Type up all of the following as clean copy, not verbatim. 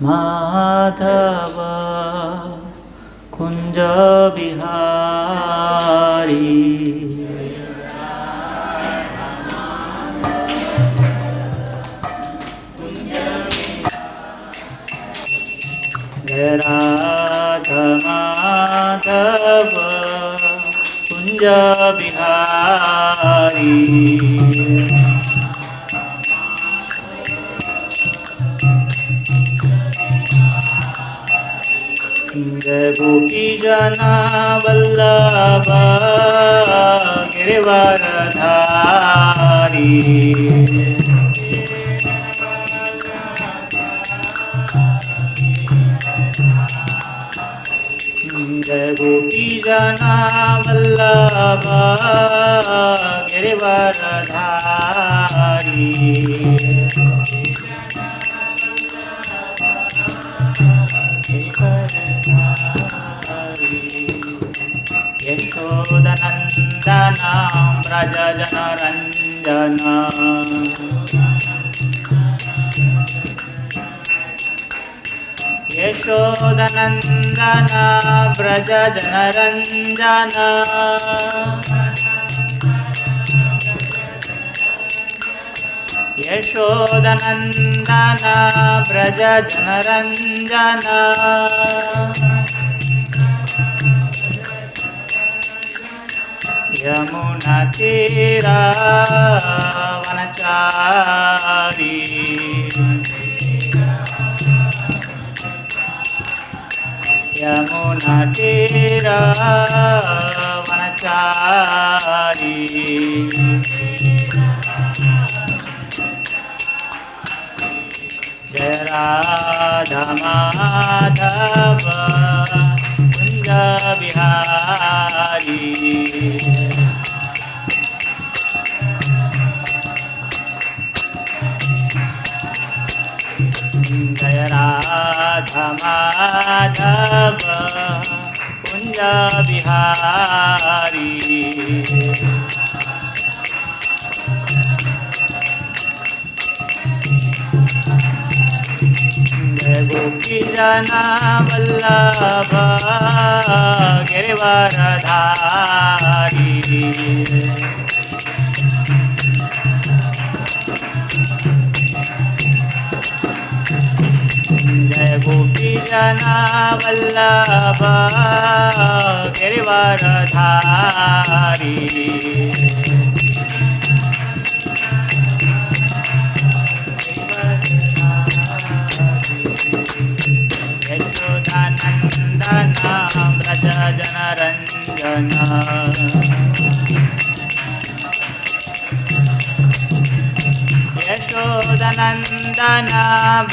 माधव कुंज बिहारी जय राधा माधव कुंज बिहारी जय गोपी जना वल्लभ गिरिवरधारी जय गोपी जना वल्लभ गिरिवरधारी यशोदनंदन व्रज जनरंजन यशोदनंदन व्रज जनरंजन यशोदनंदन व्रज जनरंजन यमुना तीरा वनचारी यमुना तीरा वनचारी जय राधा माधव कुंज बिहारी जय राधा माधव कुंज बिहारी जय गोपी जना वल्लभ गिरिवरधारी जय गोपी जना वल्लभ गिरिवरधारी यशोदानंदन व्रज जनरंजन यशोदनंदन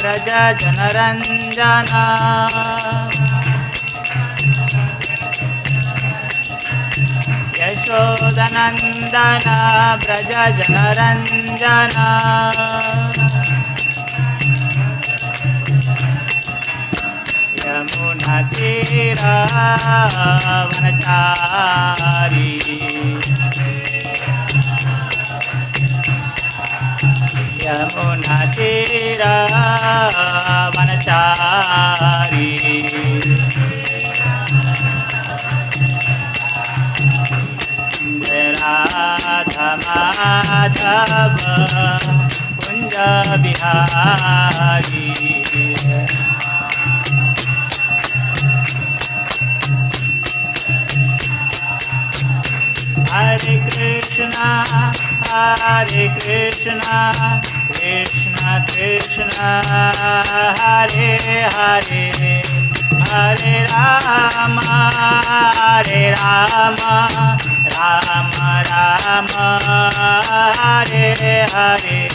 व्रज जनरंजन यशोदनंदन व्रज जनरंजन यमुना तीरा वनचारी यमुना तीरा वनचारी जय राधा माधव कुंज बिहारी हरे Krishna Krishna Krishna Hare Hare Hare Ram Ram Ram Hare Hare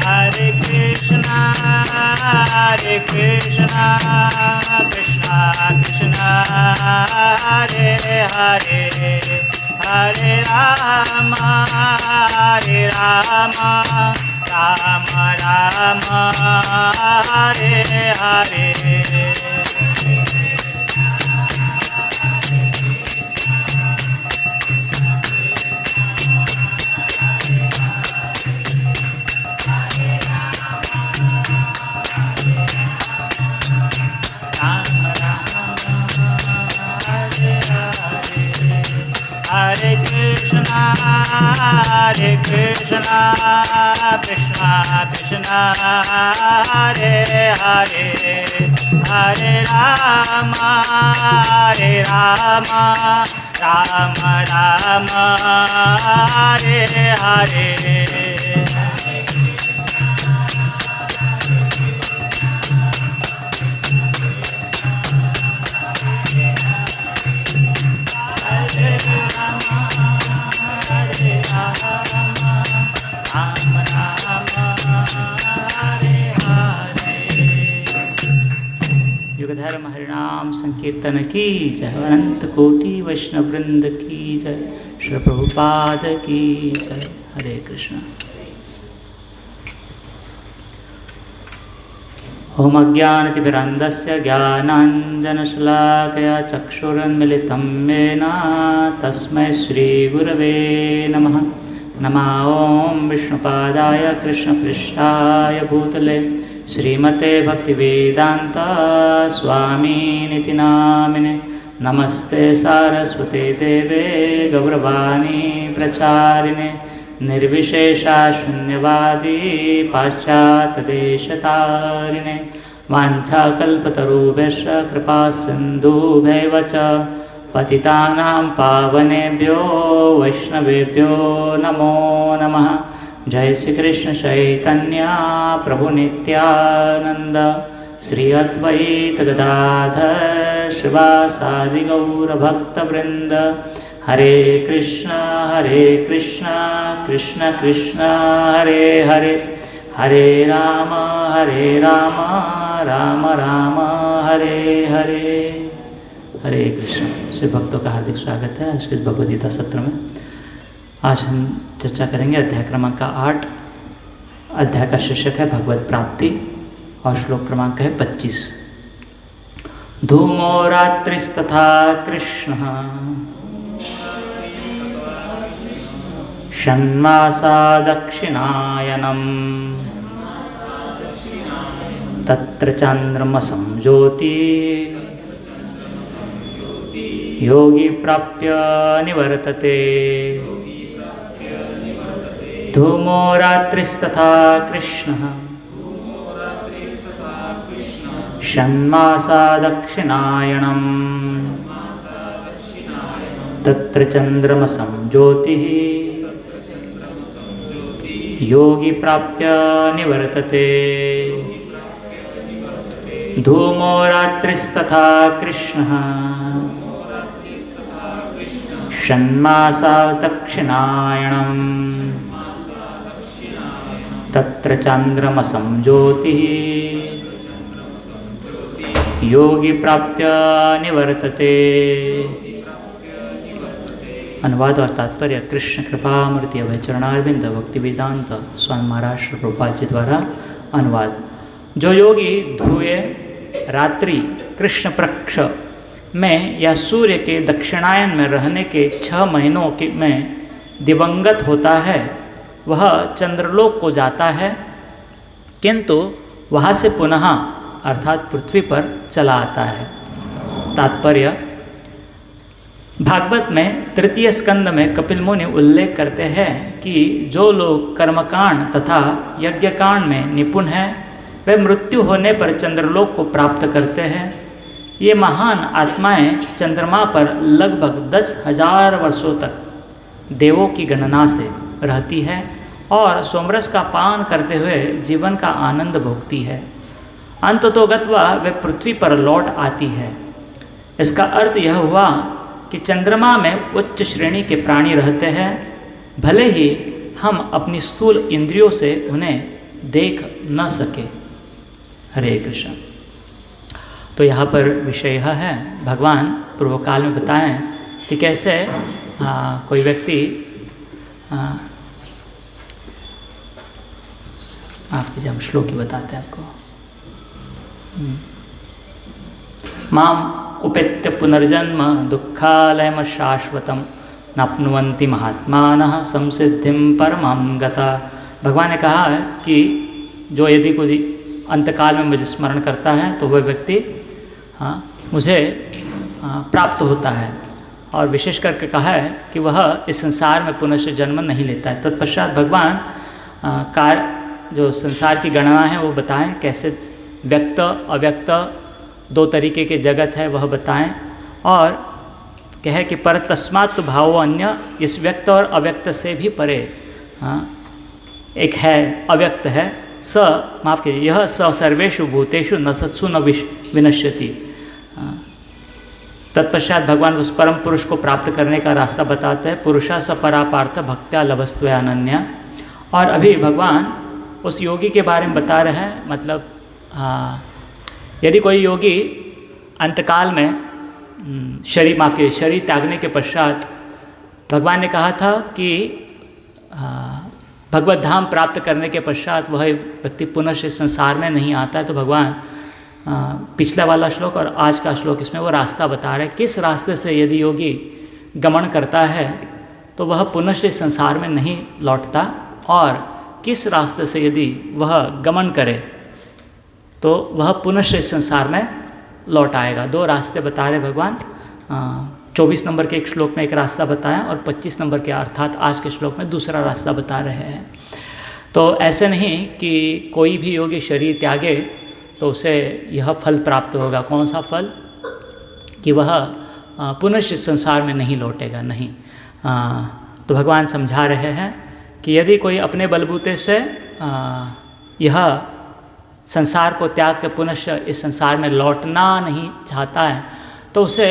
Hare Krishna Krishna Krishna Hare Hare Hare Rama, Hare Rama, Rama Rama, Hare Hare. Hare Krishna, Krishna Krishna, Hare Hare, Hare Rama, Rama Rama, Hare Hare. युगधर्म हरिनाम संकीर्तन की जय, अनंत कोटि वैष्णव वृंद की जय, श्री प्रभुपाद की जय। हरे कृष्ण। ओम अज्ञानतिमिरान्धस्य ज्ञानाञ्जनशलाकया चक्षुरुन्मिलितं येन तस्मै श्रीगुरवे नमः। नमः ॐ विष्णुपादाय कृष्णपृष्ठाय भूतले श्रीमते भक्तिवेदान्त स्वामिनिति नामिने। नमस्ते सारस्वते देवे गौरवाणी प्रचारिणे, निर्विशेषा शून्यवादी पाश्चात्यदेशतारिणे। वाञ्छाकल्पतरुभ्यश्च कृपा सिन्धुभ्यैव च पतितानां पावनेभ्यो वैष्णवेभ्यो नमो नमः। जय श्री कृष्ण चैतन्य प्रभु नित्यानंद, श्री अद्वैत गदाधर श्रीवासादि गौर भक्तवृंद। हरे कृष्ण कृष्ण कृष्ण हरे हरे, हरे राम राम राम हरे हरे। हरे कृष्ण। से भक्तों का हार्दिक स्वागत है आज के भगवद्गीता सत्र में। आज हम चर्चा करेंगे अध्याय क्रमांक 8। अध्याय का शीर्षक है भगवत प्राप्ति और श्लोक क्रमांक है 25। धूमो रात्रिस्तथा कृष्ण षण्मासा दक्षिणायनम्, तत्र चान्द्रमसं ज्योति योगी प्राप्य निवर्तते। धूमो रात्रिस्तथा कृष्णः षण्मासा दक्षिणायनम्, तत्र चन्द्रमसं ज्योतिः योगी प्राप्य निवर्तते। धूमो रात्रिस्तथा कृष्णः षण्मासा दक्षिणायनम्, तत्र चान्द्रमसं ज्योतिः योगी प्राप्य निवर्तते। अनुवाद और तात्पर्य कृष्ण कृपामूर्ति अभय चरणारविंद भक्ति वेदांत स्वामी महाराज श्री प्रभुपाद जी द्वारा अनुवाद। जो योगी ध्रुवे रात्रि कृष्ण पक्ष में या सूर्य के दक्षिणायन में रहने के 6 महीनों में दिवंगत होता है, वह चंद्रलोक को जाता है, किंतु वहाँ से पुनः अर्थात पृथ्वी पर चला आता है। तात्पर्य भागवत में 3 स्कंद में कपिल मुनि उल्लेख करते हैं कि जो लोग कर्मकांड तथा यज्ञकांड में निपुण हैं, वे मृत्यु होने पर चंद्रलोक को प्राप्त करते हैं। ये महान आत्माएं चंद्रमा पर लगभग 10,000 वर्षों तक देवों की गणना से रहती है और सोमरस का पान करते हुए जीवन का आनंद भोगती है। अंततोगत्वा वे पृथ्वी पर लौट आती है। इसका अर्थ यह हुआ कि चंद्रमा में उच्च श्रेणी के प्राणी रहते हैं, भले ही हम अपनी स्थूल इंद्रियों से उन्हें देख न सके। हरे कृष्ण। तो यहाँ पर विषय यह है, भगवान पूर्व काल में बताएं कि कैसे कोई व्यक्ति आपके जब श्लोक ही बताते हैं आपको, माम उपेत्य पुनर्जन्म दुःखालयम शाश्वतम नाप्नुवन्ति महात्मानः संसिद्धिं परमां गता। भगवान ने कहा है कि जो यदि कोई अंतकाल में मुझे स्मरण करता है तो वह व्यक्ति मुझे प्राप्त होता है, और विशेष करके कहा है कि वह इस संसार में पुनः से जन्म नहीं लेता है। तत्पश्चात भगवान जो संसार की गणना है वो बताएं, कैसे व्यक्त अव्यक्त दो तरीके के जगत है वह बताएं, और कहे कि पर तस्मात् भावो अन्य, इस व्यक्त और अव्यक्त से भी परे एक है, अव्यक्त है, माफ़ कीजिए, यह सर्वेषु भूतेषु न सत्सु न विनश्यति। तत्पश्चात भगवान उस परम पुरुष को प्राप्त करने का रास्ता बताते हैं, पुरुषा स परापार्थ भक्त्या लभस्त्वे अनन्या। और अभी भगवान उस योगी के बारे में बता रहे हैं, मतलब यदि कोई योगी अंतकाल में शरीर त्यागने के पश्चात, भगवान ने कहा था कि भगवत धाम प्राप्त करने के पश्चात वह व्यक्ति पुनः से संसार में नहीं आता है। तो भगवान पिछला वाला श्लोक और आज का श्लोक इसमें वो रास्ता बता रहे हैं, किस रास्ते से यदि योगी गमन करता है तो वह पुनः से संसार में नहीं लौटता, और किस रास्ते से यदि वह गमन करे तो वह पुनः से संसार में लौट आएगा। दो रास्ते बता रहे भगवान। 24 नंबर के एक श्लोक में एक रास्ता बताया और 25 नंबर के अर्थात आज के श्लोक में दूसरा रास्ता बता रहे हैं। तो ऐसे नहीं कि कोई भी योगी शरीर त्यागे तो उसे यह फल प्राप्त होगा। कौन सा फल? कि वह पुनः संसार में नहीं लौटेगा, नहीं। तो भगवान समझा रहे हैं कि यदि कोई अपने बलबूते से यह संसार को त्याग के पुनः इस संसार में लौटना नहीं चाहता है तो उसे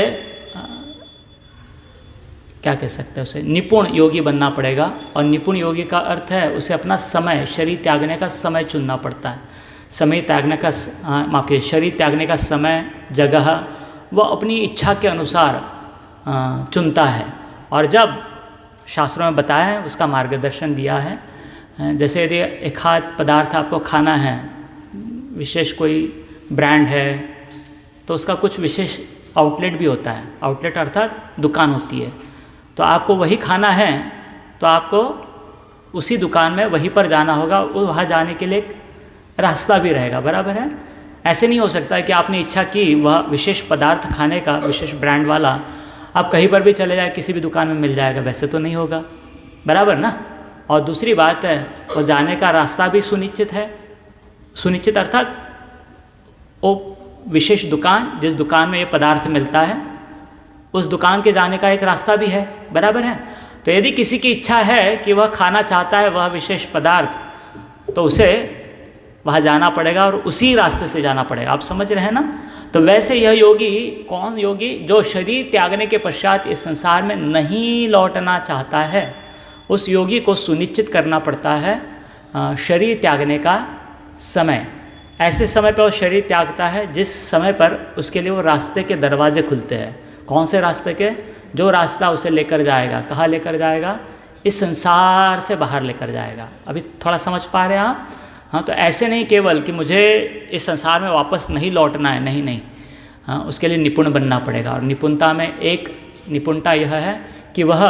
क्या कह सकते हैं, उसे निपुण योगी बनना पड़ेगा। और निपुण योगी का अर्थ है उसे अपना समय, शरीर त्यागने का समय चुनना पड़ता है। समय त्यागने का शरीर त्यागने का समय, जगह वह अपनी इच्छा के अनुसार चुनता है। और जब शास्त्रों में बताया है, उसका मार्गदर्शन दिया है। जैसे यदि एक आध पदार्थ आपको खाना है, विशेष कोई ब्रांड है, तो उसका कुछ विशेष आउटलेट भी होता है। आउटलेट अर्थात दुकान होती है। तो आपको वही खाना है तो आपको उसी दुकान में वहीं पर जाना होगा, वहाँ जाने के लिए एक रास्ता भी रहेगा, बराबर है। ऐसे नहीं हो सकता है कि आपने इच्छा की वह विशेष पदार्थ खाने का, विशेष ब्रांड वाला, आप कहीं पर भी चले जाए किसी भी दुकान में मिल जाएगा, वैसे तो नहीं होगा, बराबर ना। और दूसरी बात है, वो जाने का रास्ता भी सुनिश्चित है। सुनिश्चित अर्थात वो विशेष दुकान, जिस दुकान में ये पदार्थ मिलता है, उस दुकान के जाने का एक रास्ता भी है, बराबर है। तो यदि किसी की इच्छा है कि वह खाना चाहता है वह विशेष पदार्थ, तो उसे वहाँ जाना पड़ेगा और उसी रास्ते से जाना पड़ेगा। आप समझ रहे हैं ना। तो वैसे यह योगी, कौन योगी? जो शरीर त्यागने के पश्चात इस संसार में नहीं लौटना चाहता है, उस योगी को सुनिश्चित करना पड़ता है शरीर त्यागने का समय। ऐसे समय पर वो शरीर त्यागता है जिस समय पर उसके लिए वो रास्ते के दरवाजे खुलते हैं। कौन से रास्ते के? जो रास्ता उसे लेकर जाएगा, कहाँ लेकर जाएगा? इस संसार से बाहर लेकर जाएगा। अभी थोड़ा समझ पा रहे हैं आप? हाँ, तो ऐसे नहीं केवल कि मुझे इस संसार में वापस नहीं लौटना है, नहीं नहीं। हाँ, उसके लिए निपुण बनना पड़ेगा। और निपुणता में एक निपुणता यह है कि वह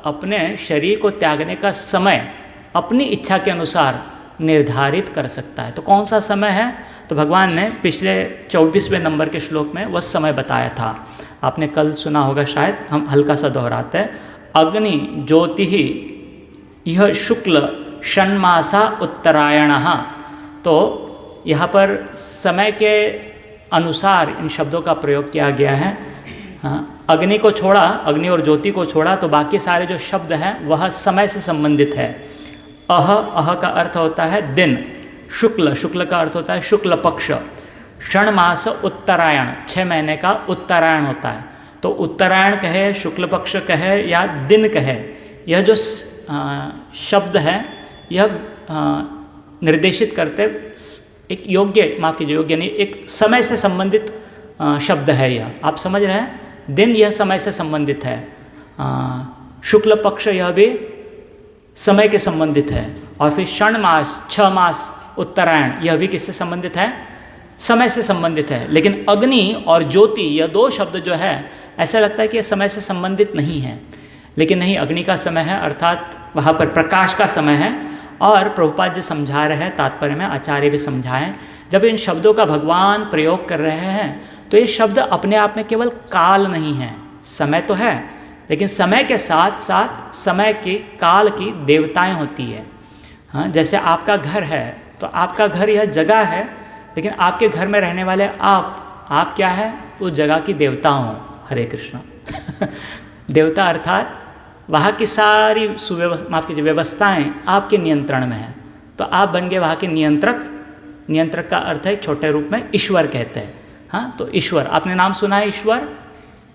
अपने शरीर को त्यागने का समय अपनी इच्छा के अनुसार निर्धारित कर सकता है। तो कौन सा समय है? तो भगवान ने पिछले 24वें नंबर के श्लोक में वह समय बताया था। आपने कल सुना होगा शायद, हम हल्का सा दोहराते हैं। अग्नि ज्योति ही यह शुक्ल षण्मासा उत्तरायणः। तो यहाँ पर समय के अनुसार इन शब्दों का प्रयोग किया गया है। अग्नि को छोड़ा, अग्नि और ज्योति को छोड़ा तो बाकी सारे जो शब्द हैं वह समय से संबंधित है। अह का अर्थ होता है दिन, शुक्ल का अर्थ होता है शुक्ल पक्ष, षण्मास उत्तरायण 6 महीने का उत्तरायण होता है। तो उत्तरायण कहे, शुक्ल पक्ष कहे या दिन कहे, यह जो शब्द है यह निर्देशित करते एक योग्य, माफ़ कीजिए योग्य नहीं, एक समय से संबंधित शब्द है यह। आप समझ रहे हैं? दिन यह समय से संबंधित है। शुक्ल पक्ष यह भी समय के संबंधित है। और फिर षण मास, 6 मास उत्तरायण, यह भी किससे संबंधित है? समय से संबंधित है। लेकिन अग्नि और ज्योति, यह 2 शब्द जो है, ऐसा लगता है कि यह समय से संबंधित नहीं है, लेकिन नहीं, अग्नि का समय है, अर्थात वहाँ पर प्रकाश का समय है। और प्रभुपाद जी समझा रहे हैं तात्पर्य में, आचार्य भी समझाएं, जब इन शब्दों का भगवान प्रयोग कर रहे हैं तो ये शब्द अपने आप में केवल काल नहीं है, समय तो है, लेकिन समय के साथ साथ समय के काल की देवताएं होती है। हाँ, जैसे आपका घर है तो आपका घर यह जगह है, लेकिन आपके घर में रहने वाले आप क्या है? उस जगह की देवता हो। हरे कृष्ण। देवता अर्थात वहाँ की सारी व्यवस्थाएं आपके नियंत्रण में हैं, तो आप बन गए वहाँ के नियंत्रक। नियंत्रक का अर्थ है छोटे रूप में ईश्वर कहते हैं। हाँ, तो ईश्वर, आपने नाम सुना है ईश्वर?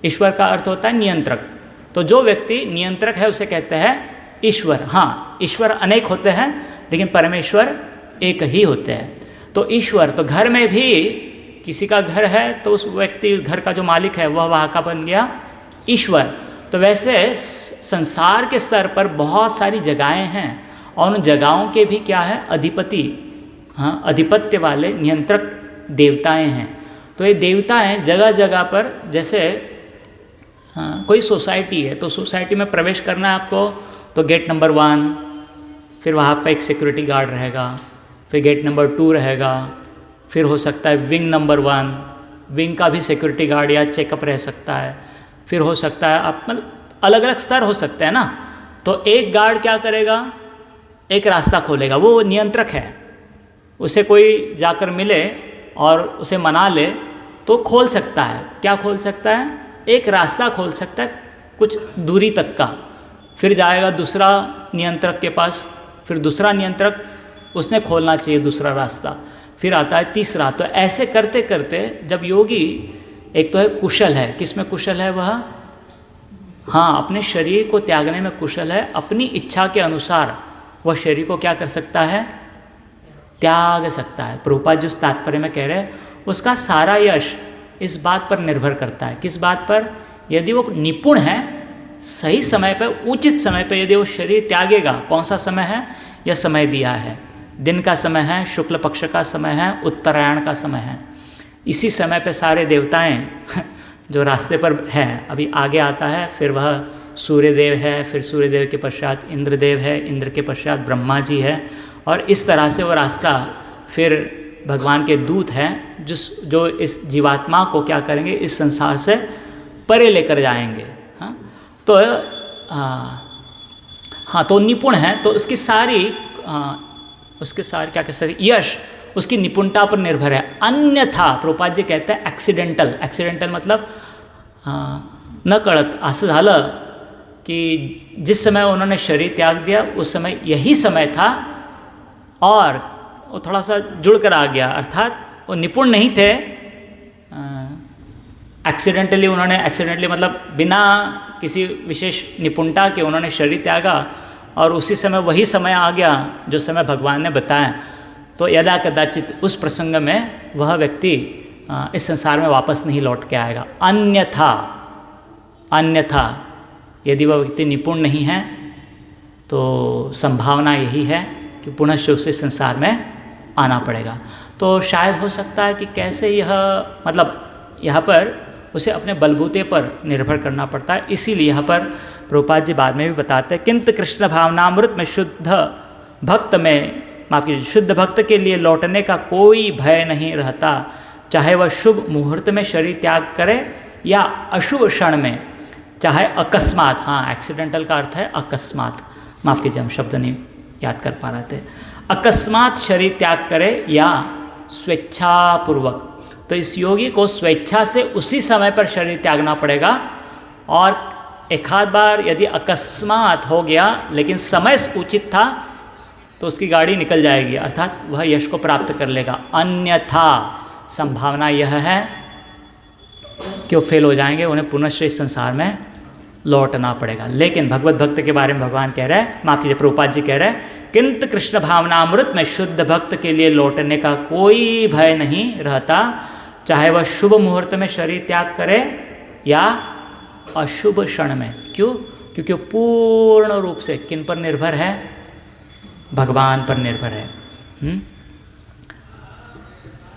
ईश्वर का अर्थ होता है नियंत्रक। तो जो व्यक्ति नियंत्रक है उसे कहते हैं ईश्वर। हाँ, ईश्वर अनेक होते हैं, लेकिन परमेश्वर एक ही होते हैं। तो ईश्वर, तो घर में भी किसी का घर है तो उस व्यक्ति, घर का जो मालिक है, वह वहाँ का बन गया ईश्वर। तो वैसे संसार के स्तर पर बहुत सारी जगहें हैं, और उन जगहों के भी क्या है? अधिपति, हाँ, अधिपत्य वाले नियंत्रक देवताएं हैं। तो ये देवताएं जगह जगह पर, जैसे हाँ, कोई सोसाइटी है तो सोसाइटी में प्रवेश करना है आपको, तो गेट नंबर 1, फिर वहाँ पर एक सिक्योरिटी गार्ड रहेगा, फिर गेट नंबर 2 रहेगा, फिर हो सकता है विंग नंबर 1, विंग का भी सिक्योरिटी गार्ड या चेकअप रह सकता है, फिर हो सकता है आप, मतलब अलग अलग स्तर हो सकते हैं ना। तो एक गार्ड क्या करेगा? एक रास्ता खोलेगा, वो नियंत्रक है। उसे कोई जाकर मिले और उसे मना ले तो खोल सकता है। क्या खोल सकता है? एक रास्ता खोल सकता है कुछ दूरी तक का। फिर जाएगा दूसरा नियंत्रक के पास, फिर दूसरा नियंत्रक, उसने खोलना चाहिए दूसरा रास्ता, फिर आता है तीसरा। तो ऐसे करते करते जब योगी, एक तो है कुशल है, किसमें कुशल है वह? हाँ, अपने शरीर को त्यागने में कुशल है। अपनी इच्छा के अनुसार वह शरीर को क्या कर सकता है? त्याग सकता है। प्रभुपाद जी उस तात्पर्य में कह रहे हैं, उसका सारा यश इस बात पर निर्भर करता है। किस बात पर? यदि वो निपुण है, सही समय पर, उचित समय पर यदि वो शरीर त्यागेगा। कौन सा समय है? यह समय दिया है, दिन का समय है, शुक्ल पक्ष का समय है, उत्तरायण का समय है। इसी समय पे सारे देवताएं जो रास्ते पर हैं, अभी आगे आता है, फिर वह सूर्यदेव है, फिर सूर्यदेव के पश्चात इंद्रदेव है, इंद्र के पश्चात ब्रह्मा जी है, और इस तरह से वो रास्ता फिर भगवान के दूत हैं जो इस जीवात्मा को क्या करेंगे? इस संसार से परे लेकर जाएंगे। हाँ, तो हाँ, तो निपुण है, तो उसकी सारी क्या कह सकते, यश उसकी निपुणता पर निर्भर है। अन्यथा प्रभुपाद जी कहते हैं एक्सीडेंटल मतलब न कळत असं झालं की जिस समय उन्होंने शरीर त्याग दिया उस समय यही समय था और वो थोड़ा सा जुड़ कर आ गया, अर्थात वो निपुण नहीं थे। एक्सीडेंटली मतलब बिना किसी विशेष निपुणता के उन्होंने शरीर त्यागा और उसी समय वही समय आ गया जो समय भगवान ने बताया। तो यदा कदाचित उस प्रसंग में वह व्यक्ति इस संसार में वापस नहीं लौट के आएगा। अन्यथा यदि वह व्यक्ति निपुण नहीं है तो संभावना यही है कि पुनः उसे संसार में आना पड़ेगा। तो शायद हो सकता है कि कैसे यह मतलब यहाँ पर उसे अपने बलबूते पर निर्भर करना पड़ता है। इसीलिए यहाँ पर प्रभुपाद जी बाद में भी बताते हैं, किंतु कृष्ण भावनामृत में शुद्ध भक्त में, माफ कीजिए, शुद्ध भक्त के लिए लौटने का कोई भय नहीं रहता, चाहे वह शुभ मुहूर्त में शरीर त्याग करे या अशुभ क्षण में, चाहे अकस्मात, हाँ एक्सीडेंटल का अर्थ है अकस्मात, माफ कीजिए हम शब्द नहीं याद कर पा रहे थे, अकस्मात शरीर त्याग करे या स्वेच्छापूर्वक। तो इस योगी को स्वेच्छा से उसी समय पर शरीर त्यागना पड़ेगा, और एक आध बार यदि अकस्मात हो गया लेकिन समय उचित था तो उसकी गाड़ी निकल जाएगी, अर्थात वह यश को प्राप्त कर लेगा। अन्यथा संभावना यह है कि वो फेल हो जाएंगे, उन्हें पुनः इस संसार में लौटना पड़ेगा। लेकिन भगवत भक्त के बारे में भगवान कह रहे हैं, माफ कीजिए प्रभुपाद जी कह रहे हैं, किंतु कृष्ण भावनामृत में शुद्ध भक्त के लिए लौटने का कोई भय नहीं रहता, चाहे वह शुभ मुहूर्त में शरीर त्याग करे या अशुभ क्षण में। क्यों? क्योंकि वो पूर्ण रूप से किन पर निर्भर है? भगवान पर निर्भर है।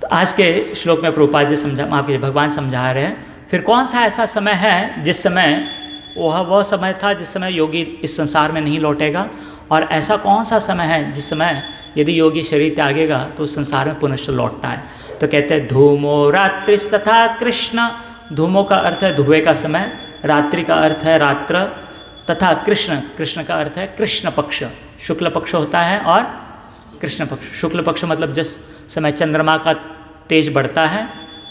तो आज के श्लोक में प्रभुपाद जी माफ कीजिए, भगवान समझा रहे हैं फिर कौन सा ऐसा समय है जिस समय वह समय था जिस समय योगी इस संसार में नहीं लौटेगा, और ऐसा कौन सा समय है जिस समय यदि योगी शरीर त्यागेगा तो उस संसार में पुनश्च लौटता है। तो कहते हैं धूमो रात्रिस तथा कृष्ण। धूमो का अर्थ है धुएं का समय, रात्रि का अर्थ है रात्र, तथा कृष्ण, कृष्ण का अर्थ है कृष्ण पक्ष। शुक्ल पक्ष होता है और कृष्ण पक्ष। शुक्ल पक्ष मतलब जिस समय चंद्रमा का तेज बढ़ता है,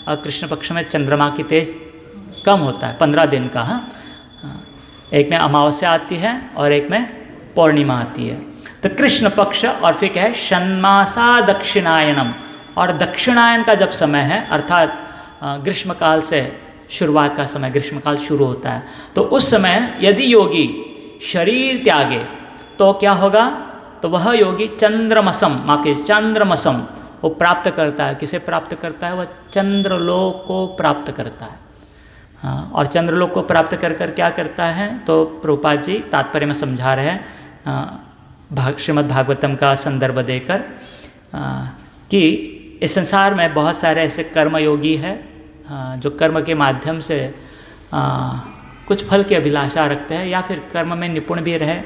और कृष्ण पक्ष में चंद्रमा की तेज कम होता है, 15 दिन का। हाँ, एक में अमावस्या आती है और एक में पौर्णिमा आती है। तो कृष्ण पक्ष, और फिर क्या है? षण्मासा दक्षिणायनम। और दक्षिणायन का जब समय है, अर्थात ग्रीष्मकाल से शुरुआत का समय, ग्रीष्मकाल शुरू होता है, तो उस समय यदि योगी शरीर त्यागे तो क्या होगा? तो वह योगी चंद्रमसम, माफ कीजिए, चंद्रमसम वो प्राप्त करता है। किसे प्राप्त करता है? वह चंद्रलोक को प्राप्त करता है। हाँ, और चंद्रलोक को प्राप्त कर कर क्या करता है? तो प्रभुपाद जी तात्पर्य में समझा रहे हैं श्रीमद् भागवतम का संदर्भ देकर कि इस संसार में बहुत सारे ऐसे कर्मयोगी हैं जो कर्म के माध्यम से कुछ फल की अभिलाषा रखते हैं, या फिर कर्म में निपुण भी रहे।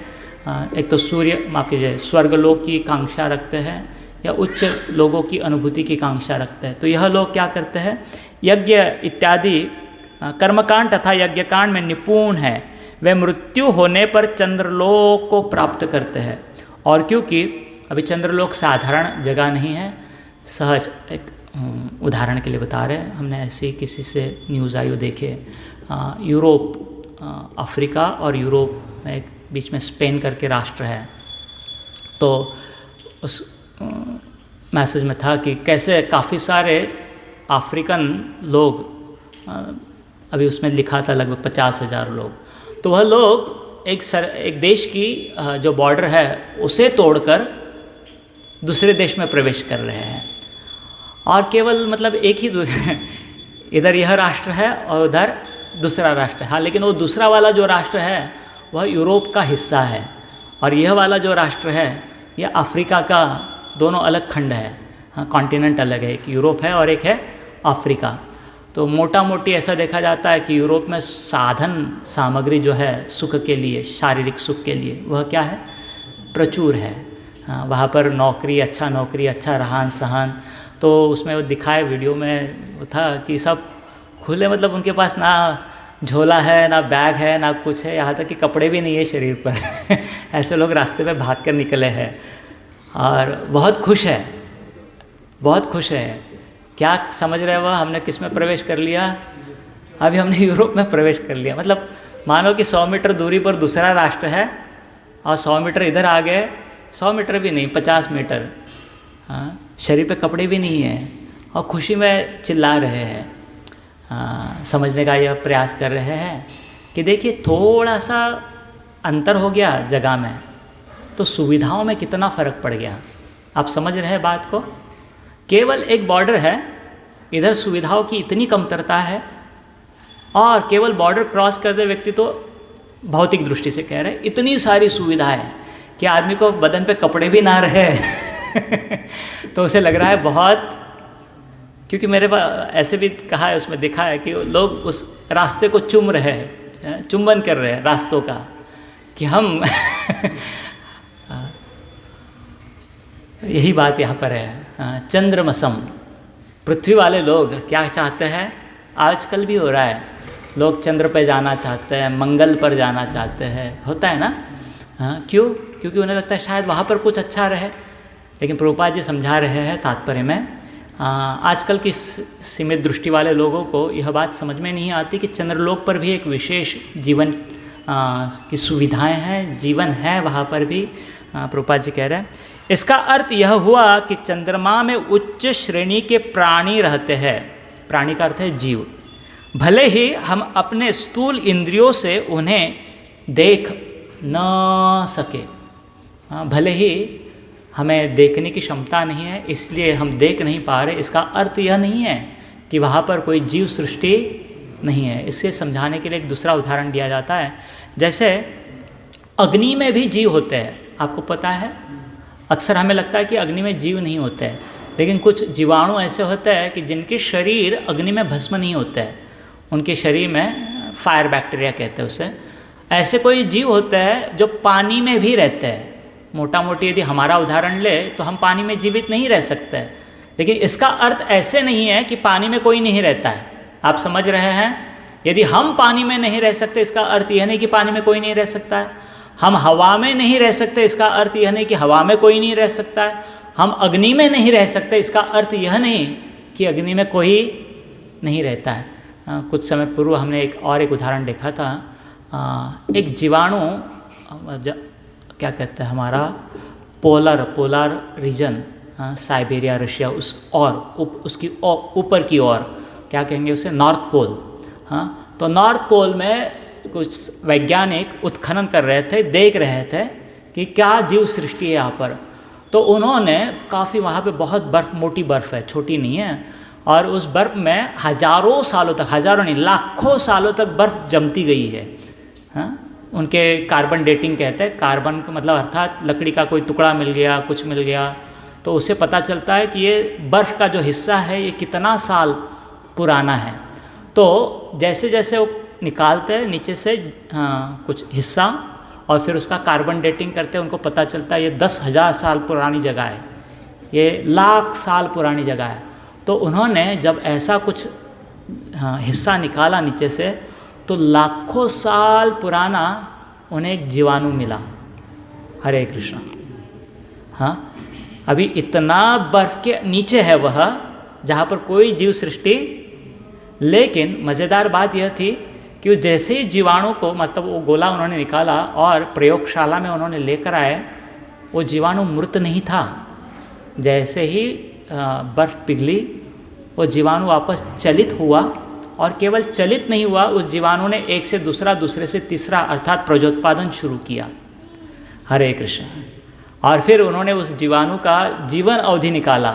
एक तो सूर्य, माफ कीजिए, स्वर्गलोक की कांक्षा रखते हैं, या उच्च लोगों की अनुभूति की कांक्षा रखते हैं। तो यह लोग क्या करते हैं? यज्ञ इत्यादि कर्मकांड तथा यज्ञकांड में निपुण है, वे मृत्यु होने पर चंद्रलोक को प्राप्त करते हैं। और क्योंकि अभी चंद्रलोक साधारण जगह नहीं है, सहज, एक उदाहरण के लिए बता रहे हैं, हमने ऐसी किसी से न्यूज़ आयु देखे, यूरोप, अफ्रीका और यूरोप में एक बीच में स्पेन करके राष्ट्र है। तो उस मैसेज में था कि कैसे काफ़ी सारे अफ्रीकन लोग, अभी उसमें लिखा था लगभग 50,000 लोग, तो वह लोग एक देश की जो बॉर्डर है उसे तोड़कर दूसरे देश में प्रवेश कर रहे हैं, और केवल मतलब एक ही इधर यह राष्ट्र है और उधर दूसरा राष्ट्र है। हाँ, लेकिन वो दूसरा वाला जो राष्ट्र है वह यूरोप का हिस्सा है, और यह वाला जो राष्ट्र है यह अफ्रीका का, दोनों अलग खंड है। हाँ, कॉन्टिनेंट अलग है, एक यूरोप है और एक है अफ्रीका। तो मोटा मोटी ऐसा देखा जाता है कि यूरोप में साधन सामग्री जो है सुख के लिए, शारीरिक सुख के लिए, वह क्या है? प्रचुर है। हाँ, वहाँ पर नौकरी, अच्छा रहन सहन। तो उसमें वो दिखाए वीडियो में वो था कि सब खुले, मतलब उनके पास ना झोला है, ना बैग है, ना कुछ है, यहाँ तक कि कपड़े भी नहीं है शरीर पर ऐसे लोग रास्ते में भाग कर निकले हैं, और बहुत खुश है, बहुत खुश है। क्या समझ रहे हो? हमने किस में प्रवेश कर लिया? अभी हमने यूरोप में प्रवेश कर लिया। मतलब मानो कि 100 मीटर दूरी पर दूसरा राष्ट्र है, और 100 मीटर इधर आ गए, 100 मीटर भी नहीं, 50 मीटर। हाँ, शरीर पे कपड़े भी नहीं है, और खुशी में चिल्ला रहे हैं। समझने का यह प्रयास कर रहे हैं कि देखिए थोड़ा सा अंतर हो गया जगह में, तो सुविधाओं में कितना फ़र्क पड़ गया। आप समझ रहे हैं बात को? केवल एक बॉर्डर है, इधर सुविधाओं की इतनी कमतरता है, और केवल बॉर्डर क्रॉस करते व्यक्ति तो भौतिक दृष्टि से कह रहे हैं इतनी सारी सुविधाएं कि आदमी को बदन पे कपड़े भी ना रहे तो उसे लग रहा है बहुत, क्योंकि मेरे पास ऐसे भी कहा है, उसमें दिखा है कि लोग उस रास्ते को चूम रहे हैं, चुंबन कर रहे हैं रास्तों का, कि हम यही बात यहाँ पर है। चंद्रमसम, पृथ्वी वाले लोग क्या चाहते हैं? आजकल भी हो रहा है, लोग चंद्र पर जाना चाहते हैं, मंगल पर जाना चाहते हैं, होता है ना? क्यों? क्योंकि उन्हें लगता है शायद वहाँ पर कुछ अच्छा रहे। लेकिन प्रभुपाद जी समझा रहे हैं तात्पर्य में, आजकल की सीमित दृष्टि वाले लोगों को यह बात समझ में नहीं आती कि चंद्रलोक पर भी एक विशेष जीवन की सुविधाएं हैं, जीवन है वहाँ पर भी। प्रभुपाद जी कह रहे हैं इसका अर्थ यह हुआ कि चंद्रमा में उच्च श्रेणी के प्राणी रहते हैं। प्राणी का अर्थ है जीव। भले ही हम अपने स्थूल इंद्रियों से उन्हें देख न सके, भले ही हमें देखने की क्षमता नहीं है, इसलिए हम देख नहीं पा रहे, इसका अर्थ यह नहीं है कि वहाँ पर कोई जीव सृष्टि नहीं है। इसे समझाने के लिए एक दूसरा उदाहरण दिया जाता है। जैसे अग्नि में भी जीव होते हैं, आपको पता है। अक्सर हमें लगता है कि अग्नि में जीव नहीं होते हैं, लेकिन कुछ जीवाणु ऐसे होते हैं कि जिनके शरीर अग्नि में भस्म नहीं होते हैं, उनके शरीर में फायर बैक्टीरिया कहते हैं उसे। ऐसे कोई जीव होते हैं जो पानी में भी रहते हैं। मोटा मोटी यदि हमारा उदाहरण ले तो हम पानी में जीवित नहीं रह सकते, लेकिन इसका अर्थ ऐसे नहीं है कि पानी में कोई नहीं रहता है। आप समझ रहे हैं? यदि हम पानी में नहीं रह सकते, इसका अर्थ यह नहीं कि पानी में कोई नहीं रह सकता है। हम हवा में नहीं रह सकते, इसका अर्थ यह नहीं कि हवा में कोई नहीं रह सकता है। हम अग्नि में नहीं रह सकते, इसका अर्थ यह नहीं कि अग्नि में कोई नहीं रहता है। कुछ समय पूर्व हमने एक उदाहरण देखा था। एक जीवाणु क्या कहते हैं, हमारा पोलर रीजन, साइबेरिया, रशिया, उसकी ऊपर की ओर क्या कहेंगे उसे, नॉर्थ पोल। हाँ, तो नॉर्थ पोल में कुछ वैज्ञानिक उत्खनन कर रहे थे, देख रहे थे कि क्या जीव सृष्टि है यहाँ पर। तो उन्होंने काफ़ी, वहाँ पे बहुत बर्फ़, मोटी बर्फ़ है, छोटी नहीं है, और उस बर्फ़ में हज़ारों सालों तक, हज़ारों नहीं लाखों सालों तक बर्फ़ जमती गई है। हाँ, उनके कार्बन डेटिंग कहते हैं। कार्बन का मतलब अर्थात लकड़ी का कोई टुकड़ा मिल गया, कुछ मिल गया, तो उससे पता चलता है कि ये बर्फ़ का जो हिस्सा है ये कितना साल पुराना है। तो जैसे जैसे वो निकालते हैं नीचे से कुछ हिस्सा और फिर उसका कार्बन डेटिंग करते हैं, उनको पता चलता है ये 10,000 साल पुरानी जगह है, ये लाख साल पुरानी जगह है। तो उन्होंने जब ऐसा कुछ हिस्सा निकाला नीचे से, तो लाखों साल पुराना उन्हें एक जीवाणु मिला। हरे कृष्ण। हाँ, अभी इतना बर्फ़ के नीचे है वह, जहाँ पर कोई जीव सृष्टि। लेकिन मज़ेदार बात यह थी कि जैसे ही जीवाणु को, मतलब वो गोला उन्होंने निकाला और प्रयोगशाला में उन्होंने लेकर आए, वो जीवाणु मृत नहीं था। जैसे ही बर्फ़ पिघली, वो जीवाणु वापस चलित हुआ, और केवल चलित नहीं हुआ, उस जीवाणु ने एक से दूसरा, दूसरे से तीसरा अर्थात प्रजोत्पादन शुरू किया। हरे कृष्ण। और फिर उन्होंने उस जीवाणु का जीवन अवधि निकाला,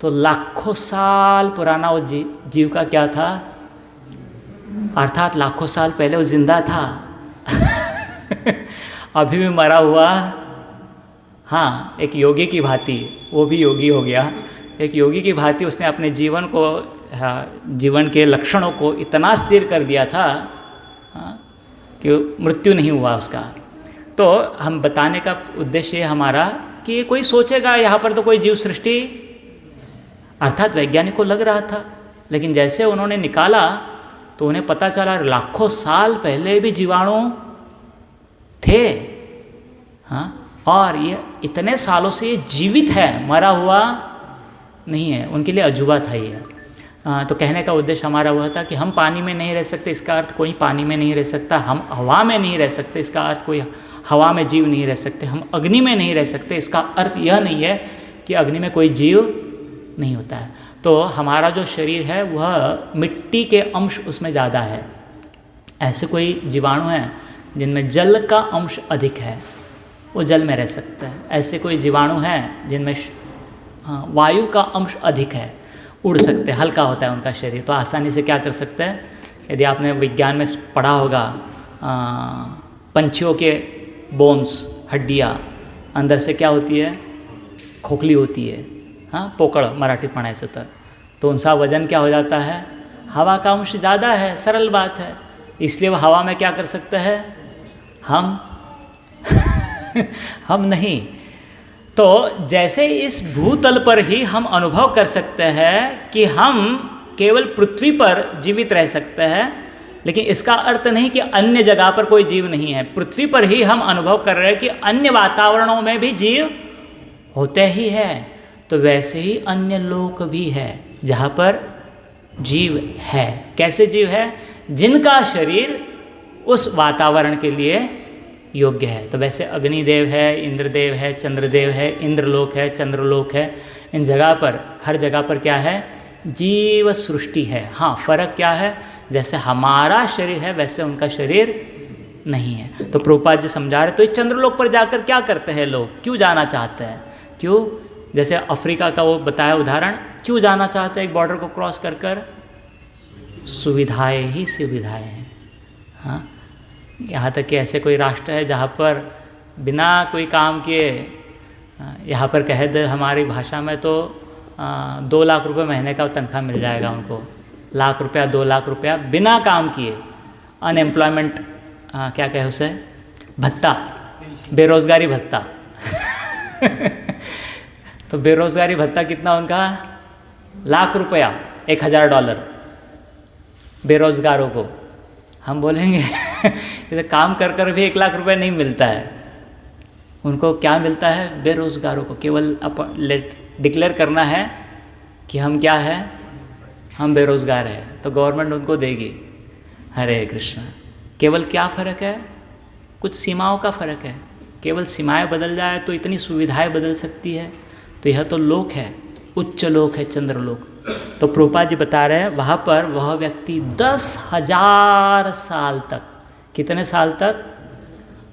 तो लाखों साल पुराना वो जीव का क्या था, अर्थात लाखों साल पहले वो जिंदा था। अभी भी मरा हुआ। हाँ, एक योगी की भांति, वो भी योगी हो गया। एक योगी की भांति उसने अपने जीवन को, जीवन के लक्षणों को इतना स्थिर कर दिया था कि मृत्यु नहीं हुआ उसका। तो हम बताने का उद्देश्य हमारा कि कोई सोचेगा यहाँ पर तो कोई जीव सृष्टि, अर्थात वैज्ञानिक को लग रहा था, लेकिन जैसे उन्होंने निकाला तो उन्हें पता चला लाखों साल पहले भी जीवाणु थे। हाँ, और ये इतने सालों से ये जीवित है, मरा हुआ नहीं है। उनके लिए अजूबा था ये। तो कहने का उद्देश्य हमारा वह था कि हम पानी में नहीं रह सकते, इसका अर्थ कोई पानी में नहीं रह सकता। हम हवा में नहीं रह सकते, इसका अर्थ कोई हवा में जीव नहीं रह सकते। हम अग्नि में नहीं रह सकते, इसका अर्थ यह नहीं है कि अग्नि में कोई जीव नहीं होता है। तो हमारा जो शरीर है वह मिट्टी के अंश उसमें ज़्यादा है। ऐसे कोई जीवाणु हैं जिनमें जल का अंश अधिक है, वो जल में रह सकते हैं। ऐसे कोई जीवाणु हैं जिनमें वायु का अंश अधिक है, उड़ सकते हैं, हल्का होता है उनका शरीर, तो आसानी से क्या कर सकते हैं। यदि आपने विज्ञान में पढ़ा होगा, पंछियों के बोन्स, हड्डियाँ अंदर से क्या होती है, खोखली होती है। हाँ, पोकड़ मराठीत म्हणायचं तो उनका वजन क्या हो जाता है, हवा का अंश ज़्यादा है, सरल बात है। इसलिए वो हवा में क्या कर सकते हैं, हम नहीं। तो जैसे इस भूतल पर ही हम अनुभव कर सकते हैं कि हम केवल पृथ्वी पर जीवित रह सकते हैं, लेकिन इसका अर्थ नहीं कि अन्य जगह पर कोई जीव नहीं है। पृथ्वी पर ही हम अनुभव कर रहे हैं कि अन्य वातावरणों में भी जीव होते ही है। तो वैसे ही अन्य लोक भी है जहाँ पर जीव है। कैसे जीव है, जिनका शरीर उस वातावरण के लिए योग्य है। तो वैसे अग्निदेव है, इंद्रदेव है, चंद्रदेव है, इंद्रलोक है, चंद्रलोक है। इन जगह पर, हर जगह पर क्या है, जीव सृष्टि है। हाँ, फर्क क्या है, जैसे हमारा शरीर है वैसे उनका शरीर नहीं है। तो प्रभुपाद जी समझा रहे, तो इस चंद्रलोक पर जाकर क्या करते हैं लोग, क्यों जाना चाहते हैं, क्यों, जैसे अफ्रीका का वो बताया उदाहरण, क्यों जाना चाहते हैं एक बॉर्डर को क्रॉस कर कर, सुविधाएं ही सुविधाएं हैं। हाँ, यहाँ तक कि ऐसे कोई राष्ट्र है जहाँ पर बिना कोई काम किए, यहाँ पर कह दे हमारी भाषा में तो 2 लाख रुपए महीने का तनख्वाह मिल जाएगा उनको, लाख रुपया 2 लाख रुपया बिना काम किए, अनएम्प्लॉयमेंट क्या कहे उसे, भत्ता, बेरोज़गारी भत्ता। तो बेरोज़गारी भत्ता कितना उनका, लाख रुपया, $1000 बेरोज़गारों को। हम बोलेंगे कि काम कर कर भी 1 लाख रुपए नहीं मिलता है, उनको क्या मिलता है, बेरोज़गारों को केवल डिक्लेयर करना है कि हम क्या है, हम बेरोज़गार हैं, तो गवर्नमेंट उनको देगी। हरे कृष्णा। केवल क्या फ़र्क है, कुछ सीमाओं का फ़र्क है, केवल सीमाएं बदल जाए तो इतनी सुविधाएं बदल सकती है। तो यह तो लोक है, उच्च लोक है, चंद्रलोक। तो प्रभुपाद जी बता रहे हैं वहाँ पर वह व्यक्ति 10,000 साल तक, कितने साल तक,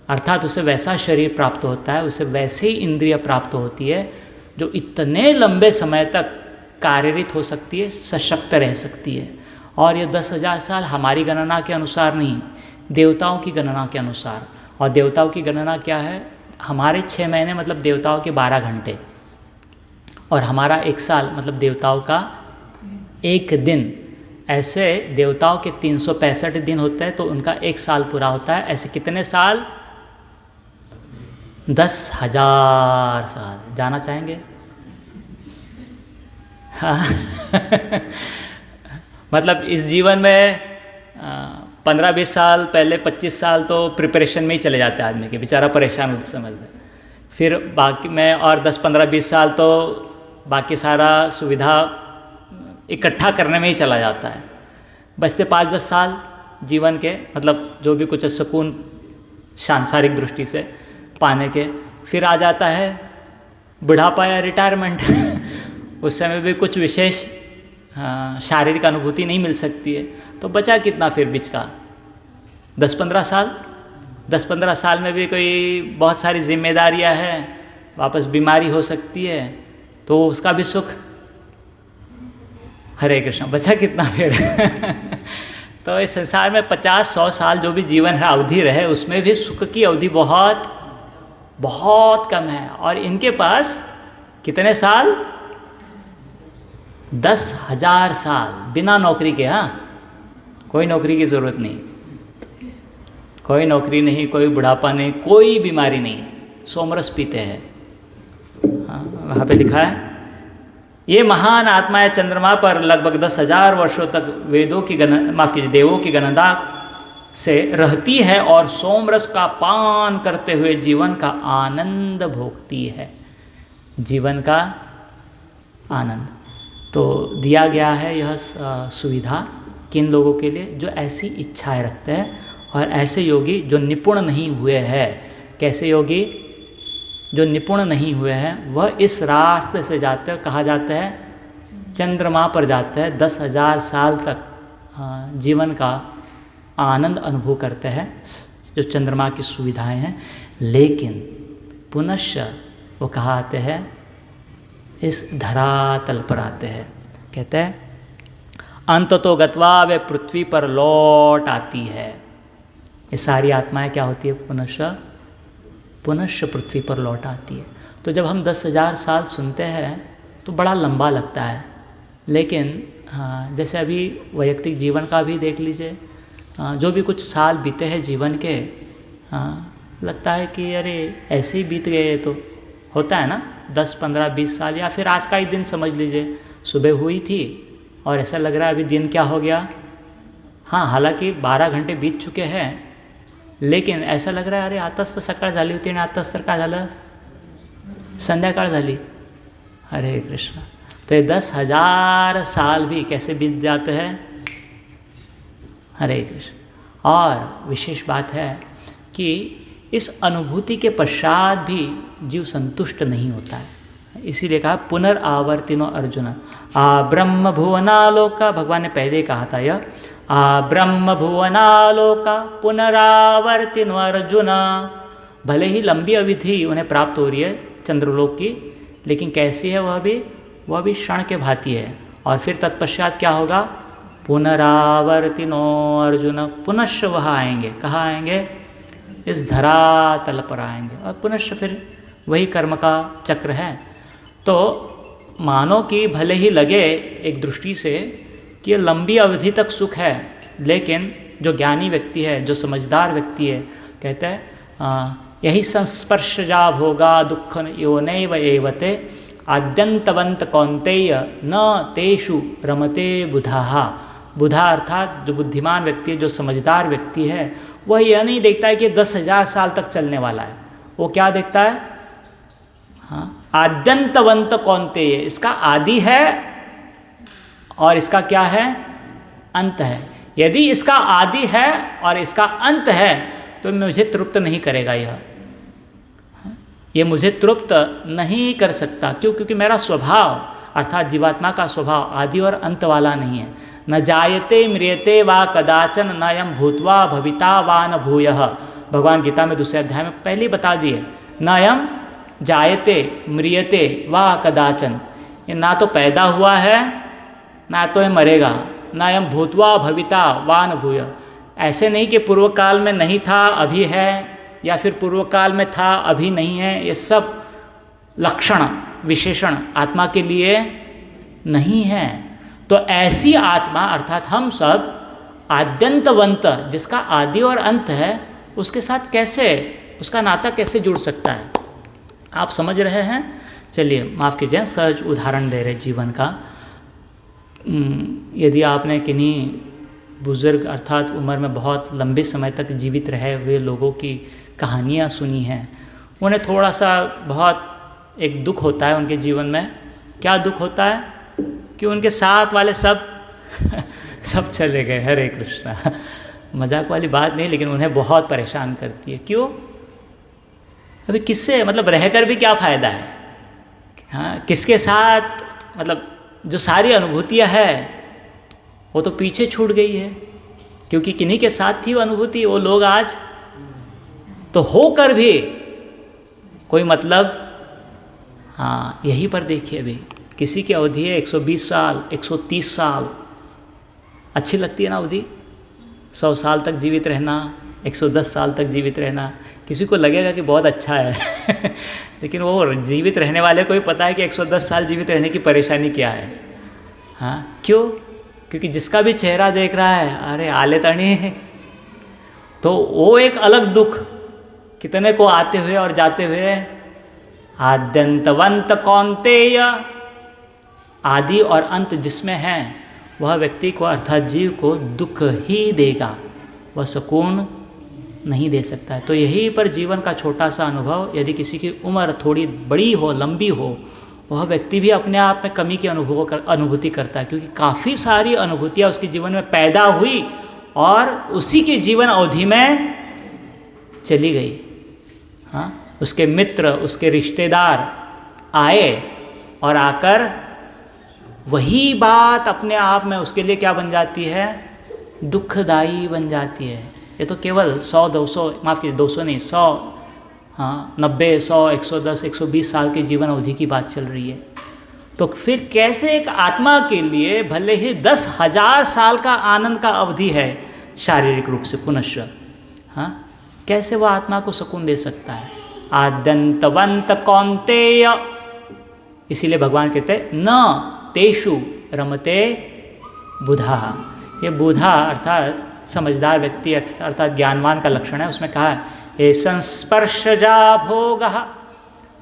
अर्थात उसे वैसा शरीर प्राप्त होता है, उसे वैसी इंद्रिय प्राप्त होती है जो इतने लंबे समय तक कार्यरत हो सकती है, सशक्त रह सकती है। और ये 10,000 साल हमारी गणना के अनुसार नहीं, देवताओं की गणना के अनुसार। और देवताओं की गणना क्या है, हमारे 6 महीने मतलब देवताओं के 12 घंटे, और हमारा 1 साल मतलब देवताओं का 1 दिन। ऐसे देवताओं के 365 दिन होते हैं तो उनका 1 साल पूरा होता है। ऐसे कितने साल, 10,000 साल। जाना चाहेंगे? हाँ। मतलब इस जीवन में 15-20 साल पहले, 25 साल तो प्रिपरेशन में ही चले जाते हैं आदमी के, बेचारा परेशान होते समझते। फिर बाकी में और 10-15-20 साल तो बाकी सारा सुविधा इकट्ठा करने में ही चला जाता है। बचते 5-10 साल जीवन के, मतलब जो भी कुछ सुकून सांसारिक दृष्टि से पाने के। फिर आ जाता है बुढ़ापा या रिटायरमेंट। उस समय भी कुछ विशेष शारीरिक अनुभूति नहीं मिल सकती है। तो बचा कितना फिर बीच का, 10-15 साल। 10-15 साल में भी कोई बहुत सारी जिम्मेदारियां हैं, वापस बीमारी हो सकती है, तो उसका भी सुख। हरे कृष्ण। बचा कितना फिर? तो इस संसार में 50-100 साल जो भी जीवन है अवधि रहे, उसमें भी सुख की अवधि बहुत बहुत कम है। और इनके पास कितने साल, 10,000 साल बिना नौकरी के। हाँ, कोई नौकरी की ज़रूरत नहीं, कोई नौकरी नहीं, कोई बुढ़ापा नहीं, कोई बीमारी नहीं, सोमरस पीते हैं। हाँ, वहाँ पे लिखा है ये महान आत्माएं चंद्रमा पर लगभग 10,000 वर्षों तक वेदों की माफ कीजिए देवों की गणना से रहती है और सोमरस का पान करते हुए जीवन का आनंद भोगती है। जीवन का आनंद तो दिया गया है यह सुविधा किन लोगों के लिए, जो ऐसी इच्छाएं रखते हैं। और ऐसे योगी जो निपुण नहीं हुए हैं, कैसे योगी, जो निपुण नहीं हुए हैं, वह इस रास्ते से जाते हैं, कहा जाता है चंद्रमा पर जाते हैं, 10,000 साल तक जीवन का आनंद अनुभव करते हैं, जो चंद्रमा की सुविधाएं हैं। लेकिन पुनश्च वो कहाँ आते हैं, इस धरातल पर आते हैं। कहते हैं अंत तो गत्वा वे पृथ्वी पर लौट आती है। ये सारी आत्माएं क्या होती है, पुनश्च पृथ्वी पर लौट आती है। तो जब हम 10,000 साल सुनते हैं तो बड़ा लंबा लगता है, लेकिन जैसे अभी वैयक्तिक जीवन का भी देख लीजिए, जो भी कुछ साल बीते हैं जीवन के, लगता है कि अरे ऐसे ही बीत गए। तो होता है ना 10, 15, 20 साल, या फिर आज का ही दिन समझ लीजिए, सुबह हुई थी और ऐसा लग रहा है अभी दिन क्या हो गया। हाँ, हालांकि 12 घंटे बीत चुके हैं, लेकिन ऐसा लग रहा है अरे आताच तर सकाळ झाली होती आणि आताच तर काय झालं, संध्याकाळ झाली। हरे कृष्ण। तो ये 10,000 साल भी कैसे बीत जाते हैं। हरे कृष्ण। और विशेष बात है कि इस अनुभूति के पश्चात भी जीव संतुष्ट नहीं होता है। इसीलिए कहा पुनरावर्तिनो अर्जुन आ ब्रह्म भुवनालोका। भगवान ने पहले कहा था यह, आ ब्रह्म भुवनालोका पुनरावर्तिनो अर्जुन। भले ही लंबी अवधि उन्हें प्राप्त हो रही है चंद्रलोक की, लेकिन कैसी है वह भी क्षण के भांति है। और फिर तत्पश्चात क्या होगा, पुनरावर्तिनो अर्जुन, पुनश्च वह आएंगे। कहाँ आएंगे? इस धरातल पर आएंगे और पुनश्च फिर वही कर्म का चक्र है। तो मानो कि भले ही लगे एक दृष्टि से कि ये लंबी अवधि तक सुख है, लेकिन जो ज्ञानी व्यक्ति है, जो समझदार व्यक्ति है, कहता है यही संस्पर्शजा भोगा दुख योनैव एवते आद्यंतवंत कौन्तेय न तेषु रमते बुधाहा। बुधा अर्थात जो बुद्धिमान व्यक्ति है, जो समझदार व्यक्ति है, वह यह नहीं देखता है कि 10,000 साल तक चलने वाला है। वो क्या देखता है? हाँ, आद्यंतवंत कौन्तेय, इसका आदि है और इसका क्या है? अंत है। यदि इसका आदि है और इसका अंत है तो मुझे तृप्त नहीं करेगा ये मुझे तृप्त नहीं कर सकता। क्यों? क्योंकि मेरा स्वभाव अर्थात जीवात्मा का स्वभाव आदि और अंत वाला नहीं है। न जायते म्रियते वा कदाचन न यम भूत्वा भविता वा न भूयः। भगवान गीता में दूसरे अध्याय में पहले ही बता दिए, न यम जायते म्रियते वा कदाचन, ये ना तो पैदा हुआ है ना तो ये मरेगा। न यम भूत्वा भविता वा न भूयः, ऐसे नहीं कि पूर्व काल में नहीं था अभी है, या फिर पूर्व काल में था अभी नहीं है। ये सब लक्षण विशेषण आत्मा के लिए नहीं है। तो ऐसी आत्मा अर्थात हम सब आद्यंतवंत, जिसका आदि और अंत है, उसके साथ कैसे, उसका नाता कैसे जुड़ सकता है? आप समझ रहे हैं? चलिए माफ़ कीजिए, सहज उदाहरण दे रहे जीवन का। यदि आपने किन्हीं बुज़ुर्ग अर्थात उम्र में बहुत लंबे समय तक जीवित रहे हुए लोगों की कहानियाँ सुनी हैं, उन्हें थोड़ा सा बहुत एक दुख होता है उनके जीवन में। क्या दुख होता है? कि उनके साथ वाले सब सब चले गए। हरे कृष्णा, मजाक वाली बात नहीं, लेकिन उन्हें बहुत परेशान करती है। क्यों? अभी किससे, मतलब रहकर भी क्या फ़ायदा है? हाँ, किसके साथ, मतलब जो सारी अनुभूतियाँ है वो तो पीछे छूट गई है, क्योंकि किन्हीं के साथ थी वो अनुभूति। वो लोग आज तो होकर भी कोई मतलब। हाँ, यहीं पर देखिए, अभी किसी की अवधि है 120 साल, 130 साल, अच्छी लगती है ना अवधि? 100 साल तक जीवित रहना, 110 साल तक जीवित रहना, किसी को लगेगा कि बहुत अच्छा है लेकिन वो जीवित रहने वाले को ही पता है कि 110 साल जीवित रहने की परेशानी क्या है। हाँ, क्यों? क्योंकि जिसका भी चेहरा देख रहा है, अरे आले तणी, तो वो एक अलग दुख कितने को आते हुए और जाते हुए। आद्यंतवंत कौन्तेय, आदि और अंत जिसमें है वह व्यक्ति को अर्थात जीव को दुख ही देगा, वह सुकून नहीं दे सकता है। तो यहीं पर जीवन का छोटा सा अनुभव, यदि किसी की उम्र थोड़ी बड़ी हो, लंबी हो, वह व्यक्ति भी अपने आप में कमी की अनुभूति करता है, क्योंकि काफ़ी सारी अनुभूतियाँ उसके जीवन में पैदा हुई और उसी के जीवन अवधि में चली गई। हाँ, उसके मित्र, उसके रिश्तेदार आए और आकर वही बात अपने आप में उसके लिए क्या बन जाती है? दुखदाई बन जाती है। ये तो केवल 100, 200, माफ़ कीजिए 200 नहीं, 100, हाँ 90, 100, 110, 120 साल की जीवन अवधि की बात चल रही है। तो फिर कैसे एक आत्मा के लिए भले ही 10,000 साल का आनंद का अवधि है शारीरिक रूप से पुनश्च, हाँ, कैसे वह आत्मा को सुकून दे सकता है? आद्यंतवंत कौन्तेय, इसीलिए भगवान कहते हैं न तेषु रमते बुधा। ये बुधा अर्थात समझदार व्यक्ति अर्थात ज्ञानवान का लक्षण है। उसमें कहा है ये संस्पर्शजा भोगः।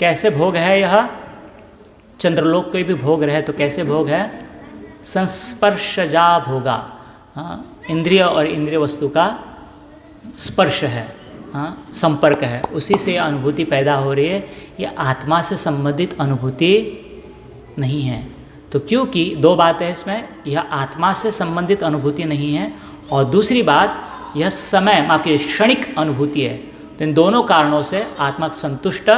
कैसे भोग है यह? चंद्रलोक कोई भी भोग रहे तो कैसे भोग है? संस्पर्शजा भोगा। हाँ, इंद्रिय और इंद्रिय वस्तु का स्पर्श है, हाँ, संपर्क है, उसी से अनुभूति पैदा हो रही है। ये आत्मा से संबंधित अनुभूति नहीं है। तो क्योंकि दो बातें हैं इसमें, यह आत्मा से संबंधित अनुभूति नहीं है और दूसरी बात यह समय, माफ कीजिए, क्षणिक अनुभूति है। तो इन दोनों कारणों से आत्मा संतुष्ट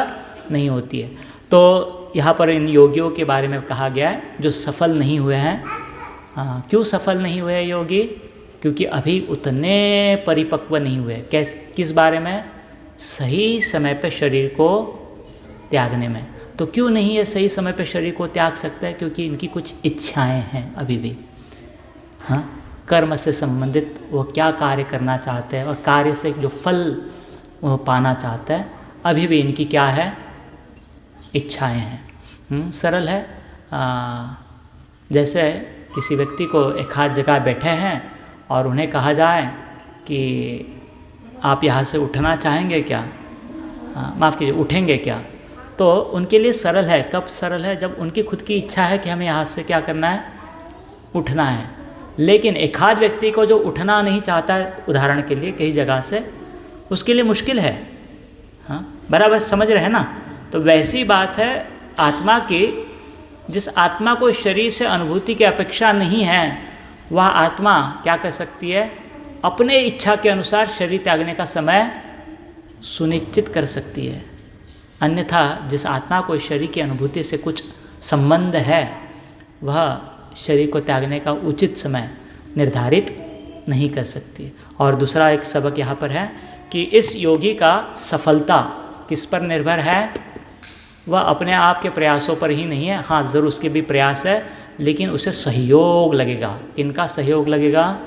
नहीं होती है। तो यहाँ पर इन योगियों के बारे में कहा गया है जो सफल नहीं हुए हैं। हाँ, क्यों सफल नहीं हुए योगी? क्योंकि अभी उतने परिपक्व नहीं हुए। किस बारे में? सही समय पर शरीर को त्यागने में। तो क्यों नहीं ये सही समय पर शरीर को त्याग सकते हैं? क्योंकि इनकी कुछ इच्छाएं हैं अभी भी। हाँ, कर्म से संबंधित वो क्या कार्य करना चाहते हैं और कार्य से जो फल वो पाना चाहते हैं, अभी भी इनकी क्या है, इच्छाएं हैं। सरल है। जैसे किसी व्यक्ति को एक हाथ जगह बैठे हैं और उन्हें कहा जाए कि आप यहाँ से उठना चाहेंगे क्या, माफ़ कीजिए उठेंगे क्या, तो उनके लिए सरल है। कब सरल है, जब उनकी खुद की इच्छा है कि हमें यहाँ से क्या करना है, उठना है। लेकिन एक आध व्यक्ति को जो उठना नहीं चाहता है, उदाहरण के लिए कई जगह से, उसके लिए मुश्किल है। हाँ, बराबर समझ रहे हैं ना। तो वैसी बात है आत्मा की, जिस आत्मा को शरीर से अनुभूति की अपेक्षा नहीं है, वह आत्मा क्या कर सकती है, अपने इच्छा के अनुसार शरीर त्यागने का समय सुनिश्चित कर सकती है। अन्यथा जिस आत्मा को शरीर की अनुभूति से कुछ संबंध है, वह शरीर को त्यागने का उचित समय निर्धारित नहीं कर सकती। और दूसरा एक सबक यहाँ पर है कि इस योगी का सफलता किस पर निर्भर है, वह अपने आप के प्रयासों पर ही नहीं है। हाँ, ज़रूर उसके भी प्रयास है, लेकिन उसे सहयोग लगेगा। किनका सहयोग लगेगा,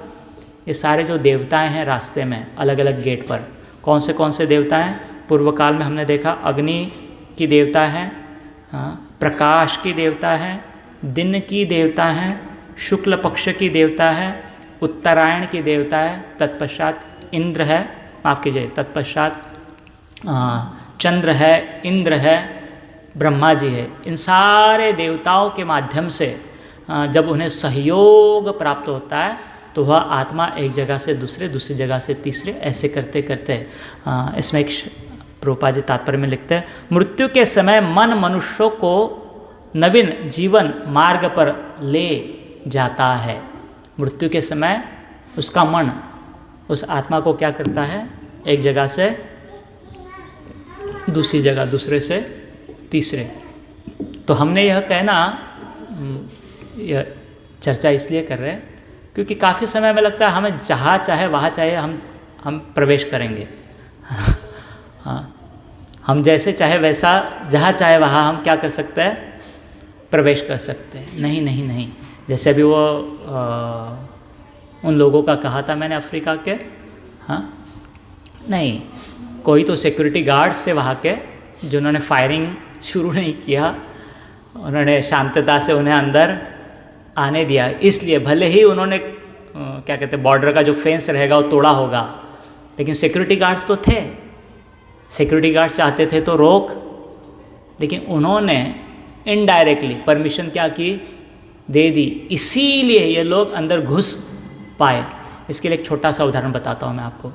ये सारे जो देवताएं हैं रास्ते में अलग अलग गेट पर, कौन से देवता हैं, पूर्व काल में हमने देखा अग्नि की देवता है, हाँ, प्रकाश की देवता है, दिन की देवता हैं, शुक्ल पक्ष की देवता है, उत्तरायण की देवता है, तत्पश्चात इंद्र है, माफ़ कीजिए तत्पश्चात चंद्र है, इंद्र है, ब्रह्मा जी है। इन सारे देवताओं के माध्यम से जब उन्हें सहयोग प्राप्त होता है, तो वह आत्मा एक जगह से दूसरी जगह से तीसरे, ऐसे करते करते इसमें एक प्रभुपाद जी तात्पर्य में लिखते हैं, मृत्यु के समय मन मनुष्यों को नवीन जीवन मार्ग पर ले जाता है। मृत्यु के समय उसका मन उस आत्मा को क्या करता है, एक जगह से दूसरी जगह, दूसरे से तीसरे। तो हमने यह कहना, यह चर्चा इसलिए कर रहे हैं क्योंकि काफ़ी समय में लगता है हमें जहाँ चाहे वहाँ चाहे हम प्रवेश करेंगे। हाँ, हम जैसे चाहे वैसा, जहाँ चाहे वहाँ हम क्या कर सकते हैं, प्रवेश कर सकते हैं। नहीं नहीं नहीं, जैसे अभी वो उन लोगों का कहा था मैंने अफ्रीका के, हाँ नहीं, कोई तो सिक्योरिटी गार्ड्स थे वहाँ के, जिन्होंने फायरिंग शुरू नहीं किया, उन्होंने शांतता से उन्हें अंदर आने दिया। इसलिए भले ही उन्होंने क्या कहते हैं, बॉर्डर का जो फेंस रहेगा वो तोड़ा होगा, लेकिन सिक्योरिटी गार्ड्स तो थे, सिक्योरिटी गार्ड्स चाहते थे तो रोक, लेकिन उन्होंने इनडायरेक्टली परमिशन क्या की, दे दी, इसीलिए ये लोग अंदर घुस पाए। इसके लिए एक छोटा सा उदाहरण बताता हूँ मैं आपको।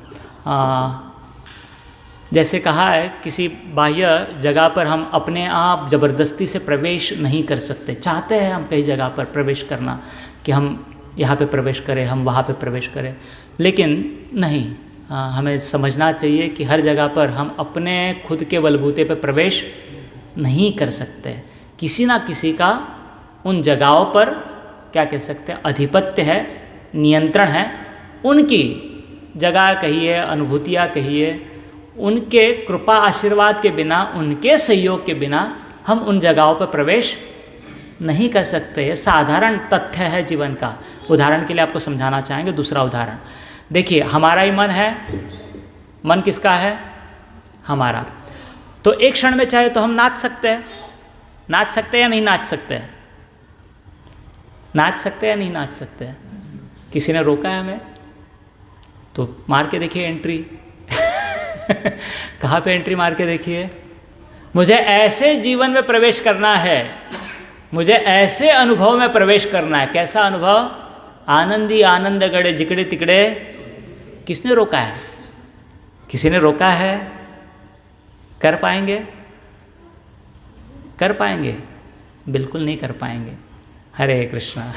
जैसे कहा है, किसी बाह्य जगह पर हम अपने आप ज़बरदस्ती से प्रवेश नहीं कर सकते। चाहते हैं हम कई जगह पर प्रवेश करना, कि हम यहाँ पे प्रवेश करें, हम वहाँ पे प्रवेश करें, लेकिन नहीं, हमें समझना चाहिए कि हर जगह पर हम अपने खुद के बलबूते पर प्रवेश नहीं कर सकते। किसी ना किसी का उन जगहों पर क्या कह सकते हैं, अधिपत्य है, नियंत्रण है। उनकी जगह कहिए, अनुभूतियाँ कहिए, उनके कृपा आशीर्वाद के बिना, उनके सहयोग के बिना हम उन जगहों पर प्रवेश नहीं कर सकते। ये साधारण तथ्य है जीवन का। उदाहरण के लिए आपको समझाना चाहेंगे, दूसरा उदाहरण देखिए, हमारा ही मन है, मन किसका है, हमारा। तो एक क्षण में चाहे तो हम नाच सकते हैं, नाच सकते हैं या नहीं नाच सकते हैं, नाच सकते हैं या नहीं नाच सकते हैं। किसी ने रोका है हमें, तो मार के देखिए एंट्री। कहाँ पे एंट्री मार के देखिए, मुझे ऐसे जीवन में प्रवेश करना है, मुझे ऐसे अनुभव में प्रवेश करना है। कैसा अनुभव, आनंदी आनंद गड़े जिकड़े तिकड़े। किसने रोका है, किसी ने रोका है। कर पाएंगे, कर पाएंगे, बिल्कुल नहीं कर पाएंगे। हरे कृष्णा।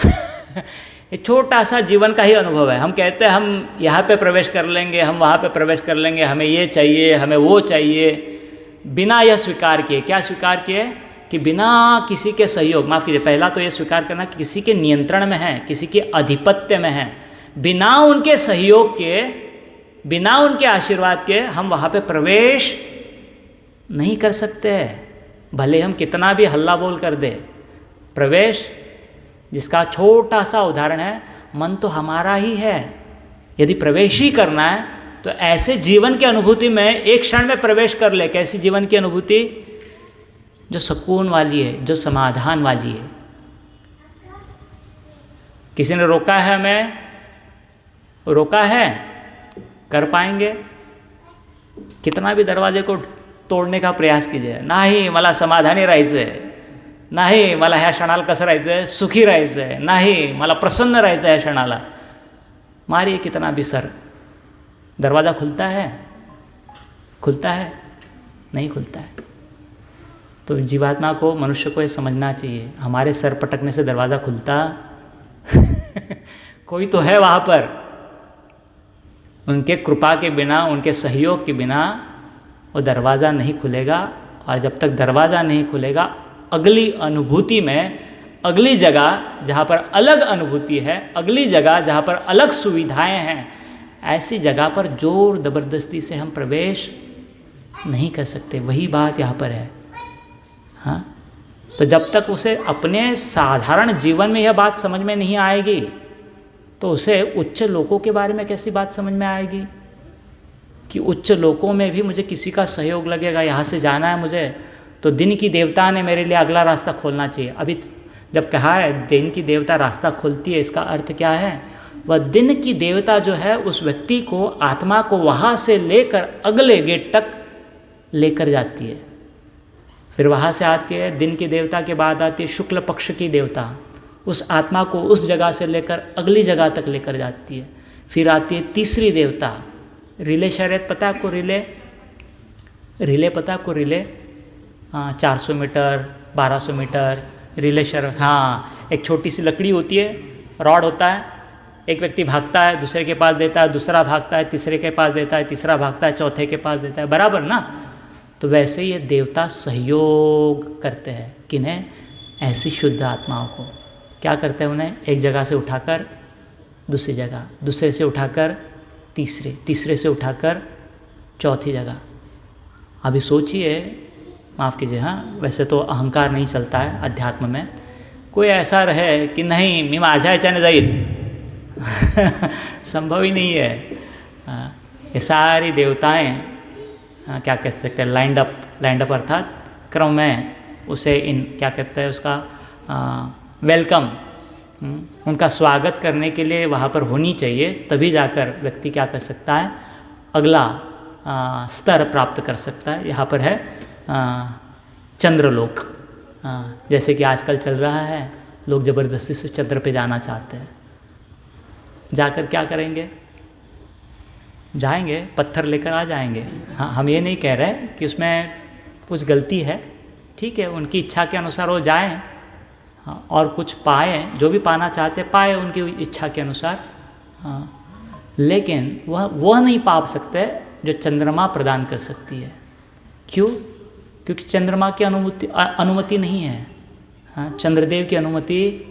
ये छोटा सा जीवन का ही अनुभव है। हम कहते हैं हम यहाँ पे प्रवेश कर लेंगे, हम वहाँ पे प्रवेश कर लेंगे, हमें ये चाहिए, हमें वो चाहिए, बिना यह स्वीकार किए। क्या स्वीकार किए, कि बिना किसी के सहयोग, माफ़ कीजिए, पहला तो ये स्वीकार करना कि किसी के नियंत्रण में है, किसी के आधिपत्य में है, बिना उनके सहयोग के, बिना उनके आशीर्वाद के हम वहाँ पे प्रवेश नहीं कर सकते। भले हम कितना भी हल्ला बोल कर दे, प्रवेश, जिसका छोटा सा उदाहरण है, मन तो हमारा ही है। यदि प्रवेश ही करना है तो ऐसे जीवन की अनुभूति में एक क्षण में प्रवेश कर ले। कैसी जीवन की अनुभूति? जो सुकून वाली है, जो समाधान वाली है। किसी ने रोका है हमें? रोका है? कर पाएंगे? कितना भी दरवाजे को तोडणे का प्रयास कीजिए, नाही मला समाधानी राहायचं आहे, नाही मला ह्या क्षणाला कसं राहायचं आहे, सुखी राहायचं आहे, नाही मला प्रसन्न राहायचं आहे ह्या क्षणाला, मारिए कितना भी सर, दरवाज़ा खुलता है? खुलता है? नहीं खुलता है। तो जीवात्मा को, मनुष्य को ये समझना चाहिए, हमारे सर पटकने से दरवाज़ा खुलता कोई तो है वहाँ पर। उनके कृपा के बिना, उनके सहयोग के बिना वो दरवाज़ा नहीं खुलेगा। और जब तक दरवाज़ा नहीं खुलेगा, अगली अनुभूति में, अगली जगह जहाँ पर अलग अनुभूति है, अगली जगह जहाँ पर अलग सुविधाएं हैं, ऐसी जगह पर जोर ज़बरदस्ती से हम प्रवेश नहीं कर सकते। वही बात यहाँ पर है। हाँ, तो जब तक उसे अपने साधारण जीवन में यह बात समझ में नहीं आएगी, तो उसे उच्च लोकों के बारे में कैसी बात समझ में आएगी कि उच्च लोकों में भी मुझे किसी का सहयोग लगेगा, यहाँ से जाना है मुझे, तो दिन की देवता ने मेरे लिए अगला रास्ता खोलना चाहिए। अभी जब कहा है दिन की देवता रास्ता खोलती है, इसका अर्थ क्या है? वह दिन की देवता जो है उस व्यक्ति को, आत्मा को वहाँ से लेकर अगले गेट तक लेकर जाती है। फिर वहाँ से आती है दिन की देवता के बाद आती है शुक्ल पक्ष की देवता, उस आत्मा को उस जगह से लेकर अगली जगह तक लेकर जाती है। फिर आती है तीसरी देवता, रिले शर्यत पता है आपको? रिले पता है आपको? रिले 400 मीटर, 1200 मीटर रिले शर्यत। हाँ, एक छोटी सी लकड़ी होती है, रॉड होता है, एक व्यक्ति भागता है, दूसरे के पास देता है, दूसरा भागता है, तीसरे के पास देता है, तीसरा भागता है, चौथे के पास देता है, बराबर ना? तो वैसे ये देवता सहयोग करते हैं। किन्हें? ऐसी शुद्ध आत्माओं को। क्या करते हैं? उन्हें एक जगह से उठाकर दूसरी जगह, दूसरे से उठाकर तीसरे, तीसरे से उठाकर चौथी जगह। अभी सोचिए, माफ़ कीजिए, हाँ, वैसे तो अहंकार नहीं चलता है अध्यात्म में। कोई ऐसा रहे कि नहीं मी माझ्या ह्याच्याने जाईल संभव ही नहीं है। ये सारी देवताएं क्या कह सकते हैं, लाइंड अप अर्थात क्रम में उसे क्या कहते हैं उसका वेलकम, उनका स्वागत करने के लिए वहाँ पर होनी चाहिए। तभी जाकर व्यक्ति क्या कर सकता है, अगला स्तर प्राप्त कर सकता है। यहाँ पर है चंद्रलोक। जैसे कि आजकल चल रहा है, लोग ज़बरदस्ती से चंद्र पे जाना चाहते हैं। जाकर क्या करेंगे? जाएंगे, पत्थर लेकर आ जाएंगे। हाँ, हम ये नहीं कह रहे कि उसमें कुछ गलती है, ठीक है, उनकी इच्छा के अनुसार वो जाएं और कुछ पाए, जो भी पाना चाहते पाए उनकी इच्छा के अनुसार। हाँ, लेकिन वह नहीं पा सकते जो चंद्रमा प्रदान कर सकती है। क्यों? क्योंकि चंद्रमा की अनुमति नहीं है। हाँ, चंद्रदेव की अनुमति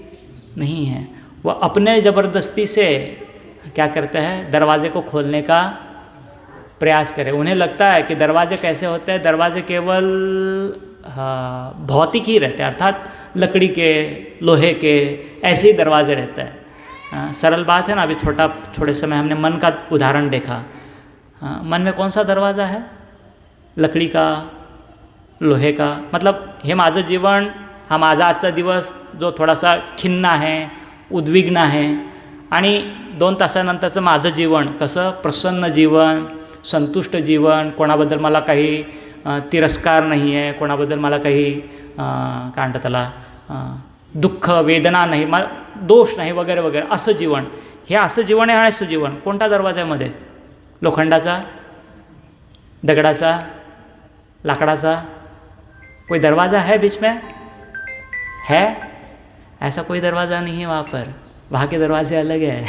नहीं है। वह अपने ज़बरदस्ती से क्या करते हैं, दरवाजे को खोलने का प्रयास करें। उन्हें लगता है कि दरवाजे कैसे होते हैं, दरवाजे केवल भौतिक ही रहते हैं, अर्थात लकड़ी के, लोहे के, ऐसे ही दरवाजे रहते हैं। सरल बात है ना। अभी थोड़े समय हमने मन का उदाहरण देखा। मन में कौन सा दरवाज़ा है? लकड़ी का, लोहे का। मतलब हे माझं जीवन, हा माझा आजचा दिवस जो थोडासा खिन्न आहे, उद्विग्न आहे, आणि 2 तासानंतरचं माझं जीवन कसं प्रसन्न जीवन, संतुष्ट जीवन, कोणाबद्दल मला काही तिरस्कार नाही आहे, कोणाबद्दल मला काही काय म्हणतात त्याला दुःख, वेदना नाही, दोष नाही, वगैरे वगैरे, असं जीवन. हे असं जीवन आहे. असं जीवन कोणत्या दरवाजामध्ये? लोखंडाचा, दगडाचा, लाकडाचा? कोई दरवाज़ा है बीच में? है? ऐसा कोई दरवाज़ा नहीं है वहाँ पर। वहाँ के दरवाजे अलग है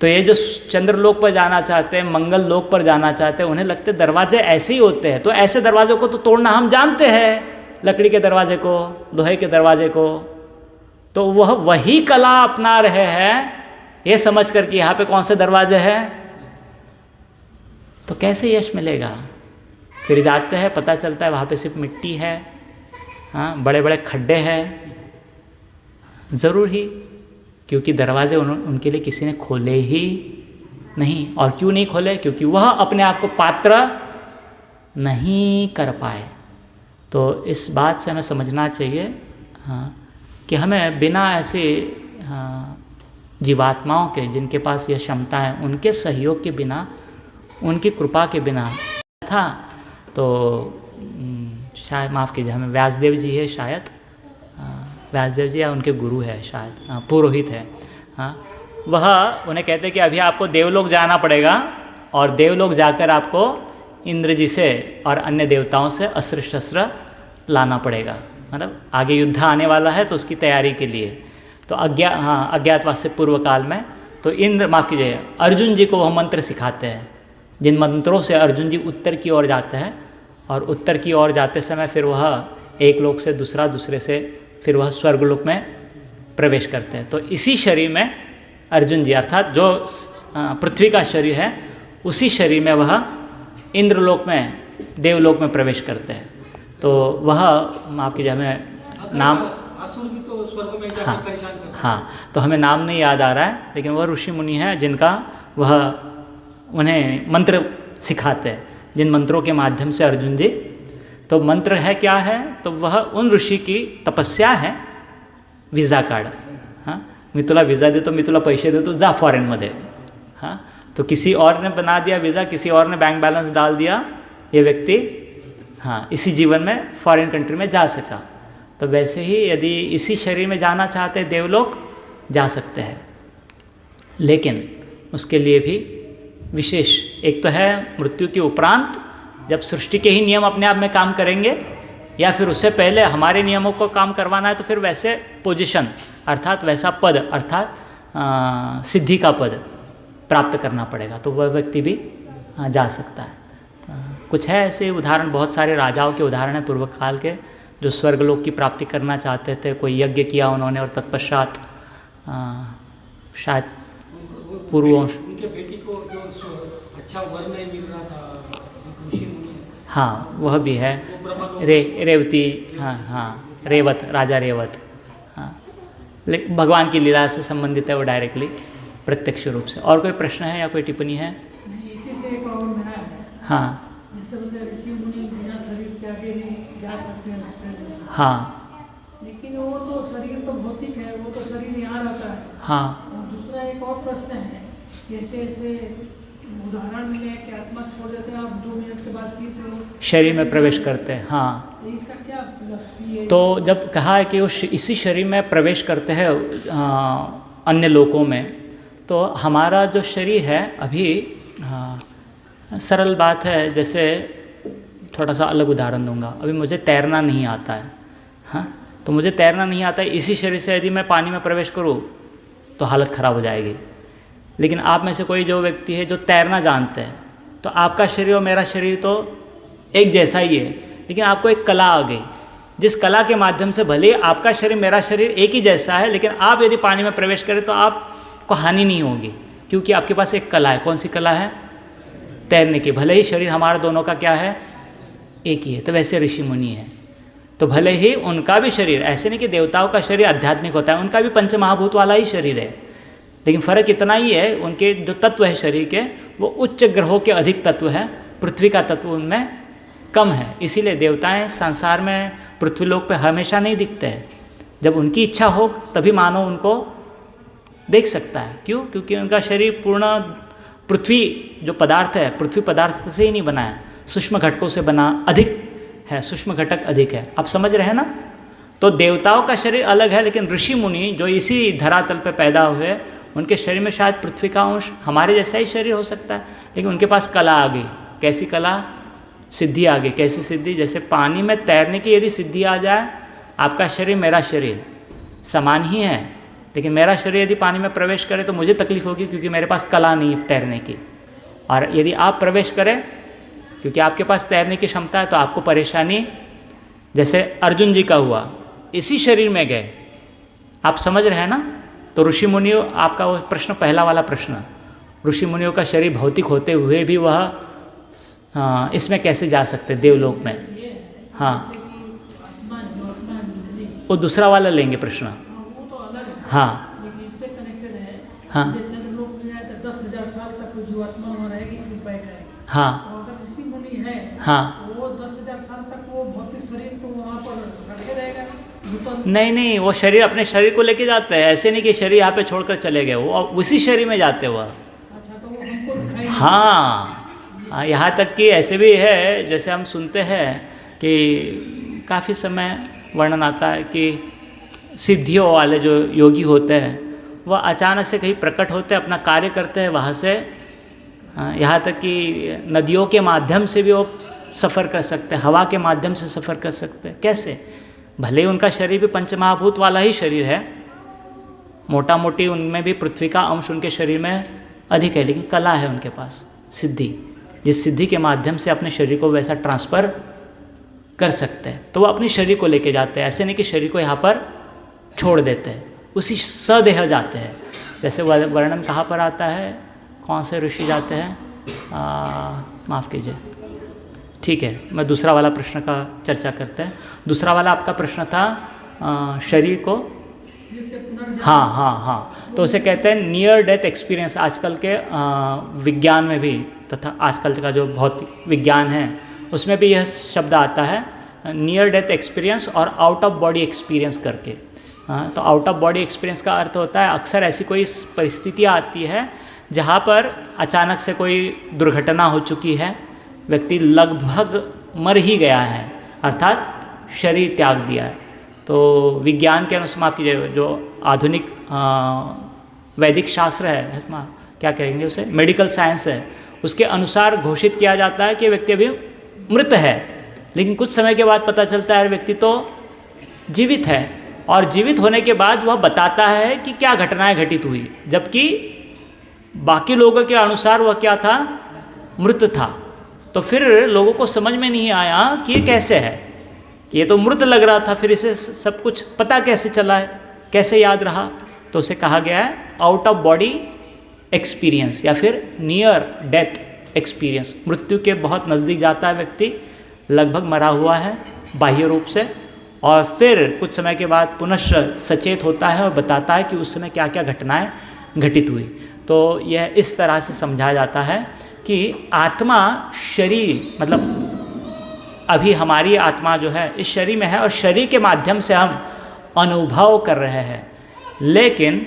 तो ये जो चंद्रलोक पर जाना चाहते हैं, मंगल लोक पर जाना चाहते हैं, उन्हें लगते दरवाजे ऐसे ही होते हैं। तो ऐसे दरवाज़ों को तो तोड़ना हम जानते हैं, लकड़ी के दरवाजे को, लोहे के दरवाजे को। तो वह वही कला अपना रहे हैं ये समझ कर कि यहाँ पे कौन से दरवाजे हैं। तो कैसे यश मिलेगा? फिर जाते हैं, पता चलता है वहाँ पे सिर्फ मिट्टी है। हाँ, बड़े बड़े खड्डे हैं। ज़रूर ही क्योंकि दरवाजे उनके लिए किसी ने खोले ही नहीं। और क्यों नहीं खोले? क्योंकि वह अपने आप को पात्र नहीं कर पाए। तो इस बात से हमें समझना चाहिए कि हमें बिना ऐसे जीवात्माओं के जिनके पास यह क्षमता है, उनके सहयोग के बिना, उनकी कृपा के बिना था। तो शायद माफ़ कीजिए, हमें व्यासदेव जी है शायद, व्यासदेव जी या उनके गुरु है शायद, पुरोहित है, हाँ, वह उन्हें कहते हैं कि अभी आपको देवलोक जाना पड़ेगा और देवलोक जाकर आपको इंद्र जी से और अन्य देवताओं से अस्त्र शस्त्र लाना पड़ेगा। मतलब आगे युद्ध आने वाला है तो उसकी तैयारी के लिए। तो अज्ञातवास से पूर्व काल में तो इंद्र, माफ़ कीजिए, अर्जुन जी को वह मंत्र सिखाते हैं, जिन मंत्रों से अर्जुन जी उत्तर की ओर जाते हैं। और उत्तर की ओर जाते समय फिर वह एक लोक से दूसरे से फिर वह स्वर्गलोक में प्रवेश करते हैं। तो इसी शरीर में अर्जुन जी, अर्थात जो पृथ्वी का शरीर है, उसी शरीर में वह इंद्रलोक में, देवलोक में प्रवेश करते हैं। तो वह, माफ़ कीजिए, हमें नाम, हाँ, तो हमें नाम नहीं याद आ रहा है, लेकिन वह ऋषि मुनि हैं जिनका वह उन्हें मंत्र सिखाते हैं, जिन मंत्रों के माध्यम से अर्जुन जी, तो मंत्र है क्या है? तो वह उन ऋषि की तपस्या है, वीज़ा कार्ड, हाँ, मी तुला वीज़ा देतो, मी तुला पैसे देतो, जा फॉरेनमध्ये, हाँ, तो किसी और ने बना दिया वीज़ा, किसी और ने बैंक बैलेंस डाल दिया, ये व्यक्ति, हाँ, इसी जीवन में फॉरेन कंट्री में जा सका। तो वैसे ही यदि इसी शरीर में जाना चाहते हैं देवलोक, जा सकते हैं, लेकिन उसके लिए भी विशेष, एक तो है मृत्यु के उपरांत, जब सृष्टि के ही नियम अपने आप में काम करेंगे, या फिर उससे पहले हमारे नियमों को काम करवाना है, तो फिर वैसे पोजीशन, अर्थात वैसा पद, अर्थात सिद्धि का पद प्राप्त करना पड़ेगा, तो वह व्यक्ति भी जा सकता है। कुछ है ऐसे उदाहरण, बहुत सारे राजाओं के उदाहरण हैं पूर्व काल के, जो स्वर्गलोक की प्राप्ति करना चाहते थे, कोई यज्ञ किया उन्होंने और तत्पश्चात शायद पूर्वों, उनके बेटी को जो अच्छा वर नहीं मिल रहा था, ऋषि मुनि, हाँ, वह भी है, रेवती, हाँ, रेवत, राजा रेवत, हाँ, लेकिन भगवान की लीला से संबंधित है वो डायरेक्टली, प्रत्यक्ष रूप से। और कोई प्रश्न है या कोई टिप्पणी है? नहीं, इसी से एक और मेरा है, हाँ, जैसे बोलते ऋषि मुनि बिना शरीर त्यागे नहीं जा सकते हैं, हाँ, लेकिन वो तो शरीर तो भौतिक है, वो तो शरीर यहाँ रहता है। हाँ, और दूसरा एक और प्रश्न है, जैसे ऐसे उदाहरण मिले कि आत्मा छोड़ देते हैं, आप 2 मिनट के बाद तीसरे शरीर में प्रवेश करते हैं, हाँ, तो इसका क्या फिलॉसफी है? तो जब कहा है कि वो इसी शरीर में प्रवेश करते हैं अन्य लोकों में, तो हमारा जो शरीर है अभी, सरल बात है, जैसे थोड़ा सा अलग उदाहरण दूंगा, अभी मुझे तैरना नहीं आता है, हाँ, तो मुझे तैरना नहीं आता है, इसी शरीर से यदि मैं पानी में प्रवेश करूँ तो हालत ख़राब हो जाएगी। लेकिन आप में से कोई जो व्यक्ति है जो तैरना जानते हैं, तो आपका शरीर और मेरा शरीर तो एक जैसा ही है, लेकिन आपको एक कला आ गई, जिस कला के माध्यम से भले आपका शरीर मेरा शरीर एक ही जैसा है, लेकिन आप यदि पानी में प्रवेश करें तो आपको हानि नहीं होगी, क्योंकि आपके पास एक कला है। कौन सी कला है? तैरने की। भले ही शरीर हमारा दोनों का क्या है? एक ही है। तो वैसे ऋषि मुनि है, तो भले ही उनका भी शरीर, ऐसे नहीं कि देवताओं का शरीर आध्यात्मिक होता है, उनका भी पंचमहाभूत वाला ही शरीर है, लेकिन फ़र्क इतना ही है, उनके जो तत्व है शरीर के, वो उच्च ग्रहों के अधिक तत्व है, पृथ्वी का तत्व उनमें कम है। इसीलिए देवताएं संसार में पृथ्वीलोक पे हमेशा नहीं दिखते हैं। जब उनकी इच्छा हो तभी मानव उनको देख सकता है। क्यों? क्योंकि उनका शरीर पूर्ण पृथ्वी जो पदार्थ है, पृथ्वी पदार्थ से ही नहीं बना है, सूक्ष्म घटकों से बना अधिक है, सूक्ष्म घटक अधिक है। आप समझ रहे हैं ना? तो देवताओं का शरीर अलग है, लेकिन ऋषि मुनि जो इसी धरातल पे पैदा हुए, उनके शरीर में शायद पृथ्वी का अंश हमारे जैसा ही शरीर हो सकता है, लेकिन उनके पास कला आ गई। कैसी कला? सिद्धि आ गई। कैसी सिद्धि? जैसे पानी में तैरने की यदि सिद्धि आ जाए, आपका शरीर मेरा शरीर समान ही है, लेकिन मेरा शरीर यदि पानी में प्रवेश करे तो मुझे तकलीफ होगी, क्योंकि मेरे पास कला नहीं है तैरने की। और यदि आप प्रवेश करें, क्योंकि आपके पास तैरने की क्षमता है, तो आपको परेशानी, जैसे अर्जुन जी का हुआ, इसी शरीर में गए। आप समझ रहे हैं ना? तो ऋषि मुनियों, आपका वो प्रश्न, पहला वाला प्रश्न, ऋषि मुनियों का शरीर भौतिक होते हुए भी वह इसमें कैसे जा सकते देवलोक में? हाँ, वो दूसरा वाला लेंगे प्रश्न। हाँ, हाँ जब चंद्रलोक में जाए तो 10,000 साल तक वो जीवात्मा वहाँ रहेगी, फिर बैठ जाएगी। हाँ और अगर ऋषि मुनि है हाँ। तो वो 10,000 साल तक वो भौतिक शरीर को वहाँ पर रखे रहेगा। रूपन नहीं नहीं, वो शरीर अपने शरीर को लेके जाते हैं, ऐसे नहीं कि शरीर यहाँ पे छोड़कर चले गए, वो उसी शरीर में जाते हुआ। अच्छा, तो वो हमको दिखाई नहीं। हाँ, यहाँ तक कि ऐसे भी है, जैसे हम सुनते हैं कि काफ़ी समय वर्णन आता है कि सिद्धियों वाले जो योगी होते हैं वह अचानक से कहीं प्रकट होते हैं, अपना कार्य करते हैं वहाँ से, यहाँ तक कि नदियों के माध्यम से भी वो सफ़र कर सकते हैं, हवा के माध्यम से सफ़र कर सकते हैं। कैसे? भले ही उनका शरीर भी पंचमहाभूत वाला ही शरीर है, मोटा मोटी उनमें भी पृथ्वी का अंश उनके शरीर में अधिक है, लेकिन कला है उनके पास, सिद्धि, जिस सिद्धि के माध्यम से अपने शरीर को वैसा ट्रांसफ़र कर सकते हैं। तो वो अपने शरीर को लेके जाते हैं, ऐसे नहीं कि शरीर को यहाँ पर छोड़ देते हैं, उसी सदेह जाते हैं। जैसे वर्णन कहाँ पर आता है, कौन से ऋषि जाते हैं, माफ़ कीजिए, ठीक है, मैं दूसरा वाला प्रश्न का चर्चा करते हैं। दूसरा वाला आपका प्रश्न था शरीर को, हाँ हाँ हाँ, तो उसे कहते हैं नियर डेथ एक्सपीरियंस। आजकल के विज्ञान में भी तथा आजकल का जो भौतिक विज्ञान है उसमें भी यह शब्द आता है, नियर डेथ एक्सपीरियंस और आउट ऑफ बॉडी एक्सपीरियंस करके। तो आउट ऑफ बॉडी एक्सपीरियंस का अर्थ होता है अक्सर ऐसी कोई परिस्थितियाँ आती है जहाँ पर अचानक से कोई दुर्घटना हो चुकी है, व्यक्ति लगभग मर ही गया है, अर्थात शरीर त्याग दिया है। तो विज्ञान के अनुसार, माफ़ कीजिए, जो आधुनिक वैदिक शास्त्र है, क्या कहेंगे उसे, मेडिकल साइंस है, उसके अनुसार घोषित किया जाता है कि व्यक्ति अभी मृत है, लेकिन कुछ समय के बाद पता चलता है व्यक्ति तो जीवित है, और जीवित होने के बाद वह बताता है कि क्या घटनाएं घटित हुई, जबकि बाकी लोगों के अनुसार वह क्या था, मृत था। तो फिर लोगों को समझ में नहीं आया कि ये कैसे है, कि ये तो मृत लग रहा था, फिर इसे सब कुछ पता कैसे चला है, कैसे याद रहा। तो उसे कहा गया है आउट ऑफ बॉडी एक्सपीरियंस या फिर नियर डेथ एक्सपीरियंस। मृत्यु के बहुत नज़दीक जाता है व्यक्ति, लगभग मरा हुआ है बाह्य रूप से, और फिर कुछ समय के बाद पुनः सचेत होता है और बताता है कि उस समय क्या क्या घटनाएं घटित हुई। तो यह इस तरह से समझा जाता है कि आत्मा शरीर, मतलब अभी हमारी आत्मा जो है इस शरीर में है और शरीर के माध्यम से हम अनुभव कर रहे हैं, लेकिन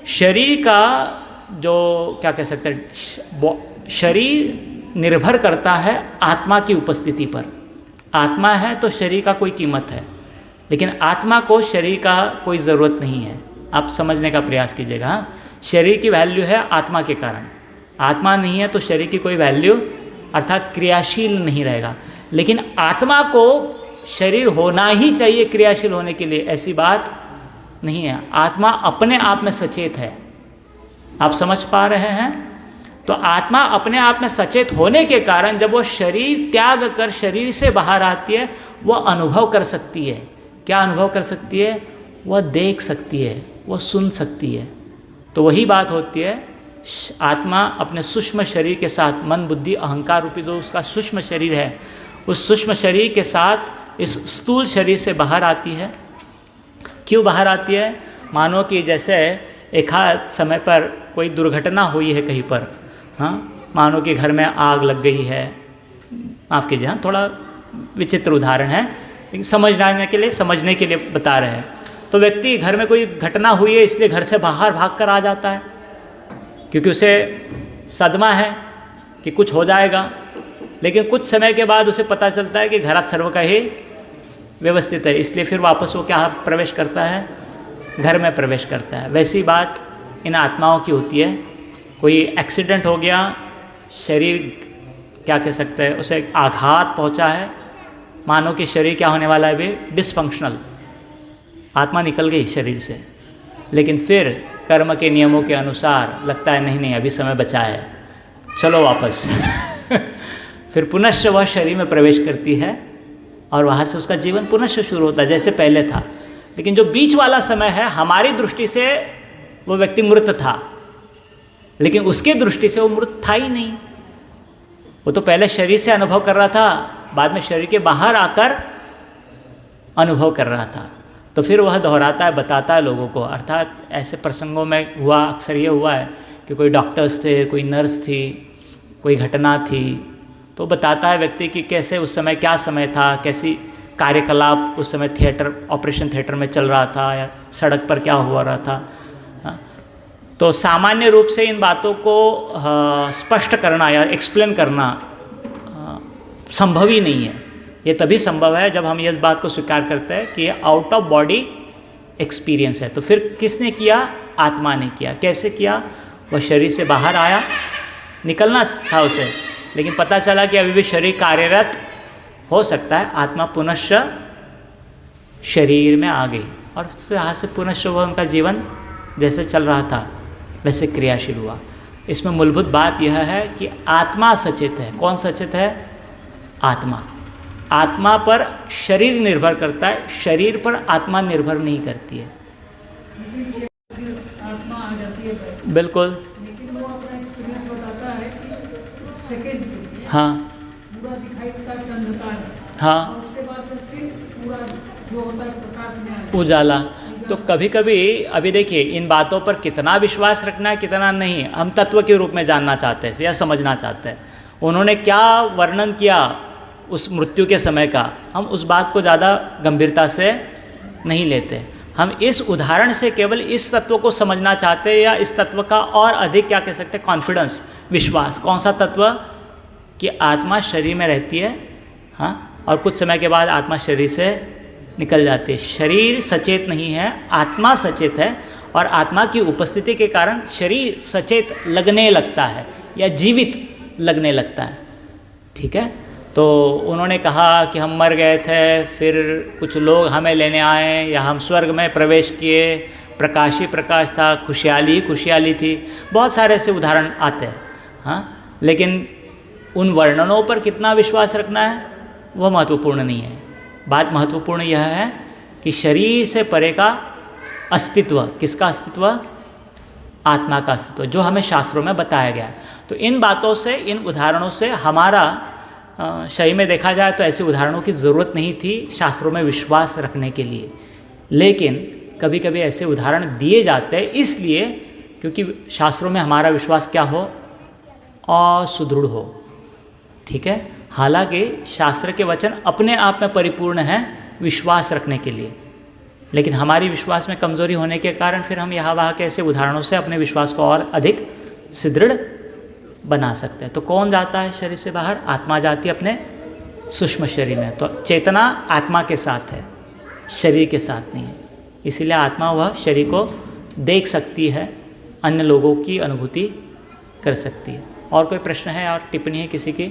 शरीर का जो क्या कह सकते हैं, शरीर निर्भर करता है आत्मा की उपस्थिति पर। आत्मा है तो शरीर का कोई कीमत है, लेकिन आत्मा को शरीर का कोई ज़रूरत नहीं है। आप समझने का प्रयास कीजिएगा। हाँ, शरीर की वैल्यू है आत्मा के कारण, आत्मा नहीं है तो शरीर की कोई वैल्यू, अर्थात क्रियाशील नहीं रहेगा। लेकिन आत्मा को शरीर होना ही चाहिए क्रियाशील होने के लिए, ऐसी बात नहीं है। आत्मा अपने आप में सचेत है, आप समझ पा रहे हैं? तो आत्मा अपने आप में सचेत होने के कारण जब वो शरीर त्याग कर शरीर से बाहर आती है, वह अनुभव कर सकती है। क्या अनुभव कर सकती है? वह देख सकती है, वह सुन सकती है। तो वही बात होती है, आत्मा अपने सूक्ष्म शरीर के साथ, मन बुद्धि अहंकार रूपी जो उसका सूक्ष्म शरीर है, उस सूक्ष्म शरीर के साथ इस स्थूल शरीर से बाहर आती है। क्यों बाहर आती है? मानो कि जैसे एक आध समय पर कोई दुर्घटना हुई है कहीं पर, हाँ, मानो कि घर में आग लग गई है, माफ़ कीजिए, हाँ थोड़ा विचित्र उदाहरण है, लेकिन समझने के लिए बता रहे हैं। तो व्यक्ति घर में कोई घटना हुई है इसलिए घर से बाहर भाग कर आ जाता है, क्योंकि उसे सदमा है कि कुछ हो जाएगा। लेकिन कुछ समय के बाद उसे पता चलता है कि घर सर्व का ही व्यवस्थित है, इसलिए फिर वापस वो क्या प्रवेश करता है, घर में प्रवेश करता है। वैसी बात इन आत्माओं की होती है। कोई एक्सीडेंट हो गया, शरीर क्या कह सकते हैं, उसे आघात पहुंचा है, मानो कि शरीर क्या होने वाला है, भी डिसफंक्शनल, आत्मा निकल गई शरीर से, लेकिन फिर कर्म के नियमों के अनुसार लगता है नहीं अभी समय बचा है, चलो वापस फिर पुनश्च वह शरीर में प्रवेश करती है और वहाँ से उसका जीवन पुनश्च शुरू होता है जैसे पहले था। लेकिन जो बीच वाला समय है, हमारी दृष्टि से वो व्यक्ति मृत था, लेकिन उसके दृष्टि से वो मृत था ही नहीं। वो तो पहले शरीर से अनुभव कर रहा था, बाद में शरीर के बाहर आकर अनुभव कर रहा था। तो फिर वह दोहराता है, बताता है लोगों को। अर्थात ऐसे प्रसंगों में हुआ, अक्सर ये हुआ है कि कोई डॉक्टर्स थे, कोई नर्स थी, कोई घटना थी, तो बताता है व्यक्ति कि कैसे उस समय क्या समय था, कैसी कार्यकलाप उस समय थिएटर, ऑपरेशन थिएटर में चल रहा था, या सड़क पर क्या हुआ रहा था। तो सामान्य रूप से इन बातों को स्पष्ट करना या एक्सप्लेन करना संभव ही नहीं है। ये तभी संभव है जब हम ये बात को स्वीकार करते हैं कि ये आउट ऑफ बॉडी एक्सपीरियंस है। तो फिर किसने किया? आत्मा ने किया। कैसे किया? वह शरीर से बाहर आया, निकलना था उसे, लेकिन पता चला कि अभी भी शरीर कार्यरत हो सकता है। आत्मा पुनश्च शरीर में आ गई और फिर यहाँ से पुनश्च वह उनका जीवन जैसे चल रहा था वैसे क्रियाशील हुआ। इसमें मूलभूत बात यह है कि आत्मा सचेत है। कौन सचेत है? आत्मा। आत्मा पर शरीर निर्भर करता है, शरीर पर आत्मा निर्भर नहीं करती है। आत्मा आ जाती है, बिल्कुल। लेकिन वो अपना एक्सपीरियंस बताता है कि सेकंड में हाँ पूरा दिखाई देता है अंधकार है, हाँ, और उसके बाद से फिर पूरा जो होता है प्रकाश में आता है। उजाला। तो कभी कभी अभी देखिए, इन बातों पर कितना विश्वास रखना है कितना नहीं, हम तत्व के रूप में जानना चाहते हैं या समझना चाहते हैं। उन्होंने क्या वर्णन किया उस मृत्यु के समय का, हम उस बात को ज़्यादा गंभीरता से नहीं लेते। हम इस उदाहरण से केवल इस तत्व को समझना चाहते हैं, या इस तत्व का और अधिक क्या कह सकते हैं, कॉन्फिडेंस, विश्वास। कौन सा तत्व? कि आत्मा शरीर में रहती है, हाँ, और कुछ समय के बाद आत्मा शरीर से निकल जाती है। शरीर सचेत नहीं है, आत्मा सचेत है, और आत्मा की उपस्थिति के कारण शरीर सचेत लगने लगता है या जीवित लगने लगता है। ठीक है। तो उन्होंने कहा कि हम मर गए थे, फिर कुछ लोग हमें लेने आए, या हम स्वर्ग में प्रवेश किए, प्रकाश ही प्रकाश था, खुशहाली ही खुशहाली थी। बहुत सारे ऐसे उदाहरण आते हैं, हाँ, लेकिन उन वर्णनों पर कितना विश्वास रखना है वह महत्वपूर्ण नहीं है। बात महत्वपूर्ण यह है कि शरीर से परे का अस्तित्व, किसका अस्तित्व? आत्मा का अस्तित्व, जो हमें शास्त्रों में बताया गया है। तो इन बातों से, इन उदाहरणों से हमारा सही में देखा जाए तो ऐसे उदाहरणों की ज़रूरत नहीं थी शास्त्रों में विश्वास रखने के लिए, लेकिन कभी कभी ऐसे उदाहरण दिए जाते हैं इसलिए क्योंकि शास्त्रों में हमारा विश्वास क्या हो? असुदृढ़ हो। ठीक है। हालांकि शास्त्र के वचन अपने आप में परिपूर्ण हैं विश्वास रखने के लिए, लेकिन हमारी विश्वास में कमजोरी होने के कारण फिर हम यहाँ वहाँ के ऐसे उदाहरणों से अपने विश्वास को और अधिक सुदृढ़ बना सकते हैं। तो कौन जाता है शरीर से बाहर? आत्मा जाती है अपने सूक्ष्म शरीर में। तो चेतना आत्मा के साथ है, शरीर के साथ नहीं है। इसीलिए आत्मा वह शरीर को देख सकती है, अन्य लोगों की अनुभूति कर सकती है। और कोई प्रश्न है और टिप्पणी है किसी की?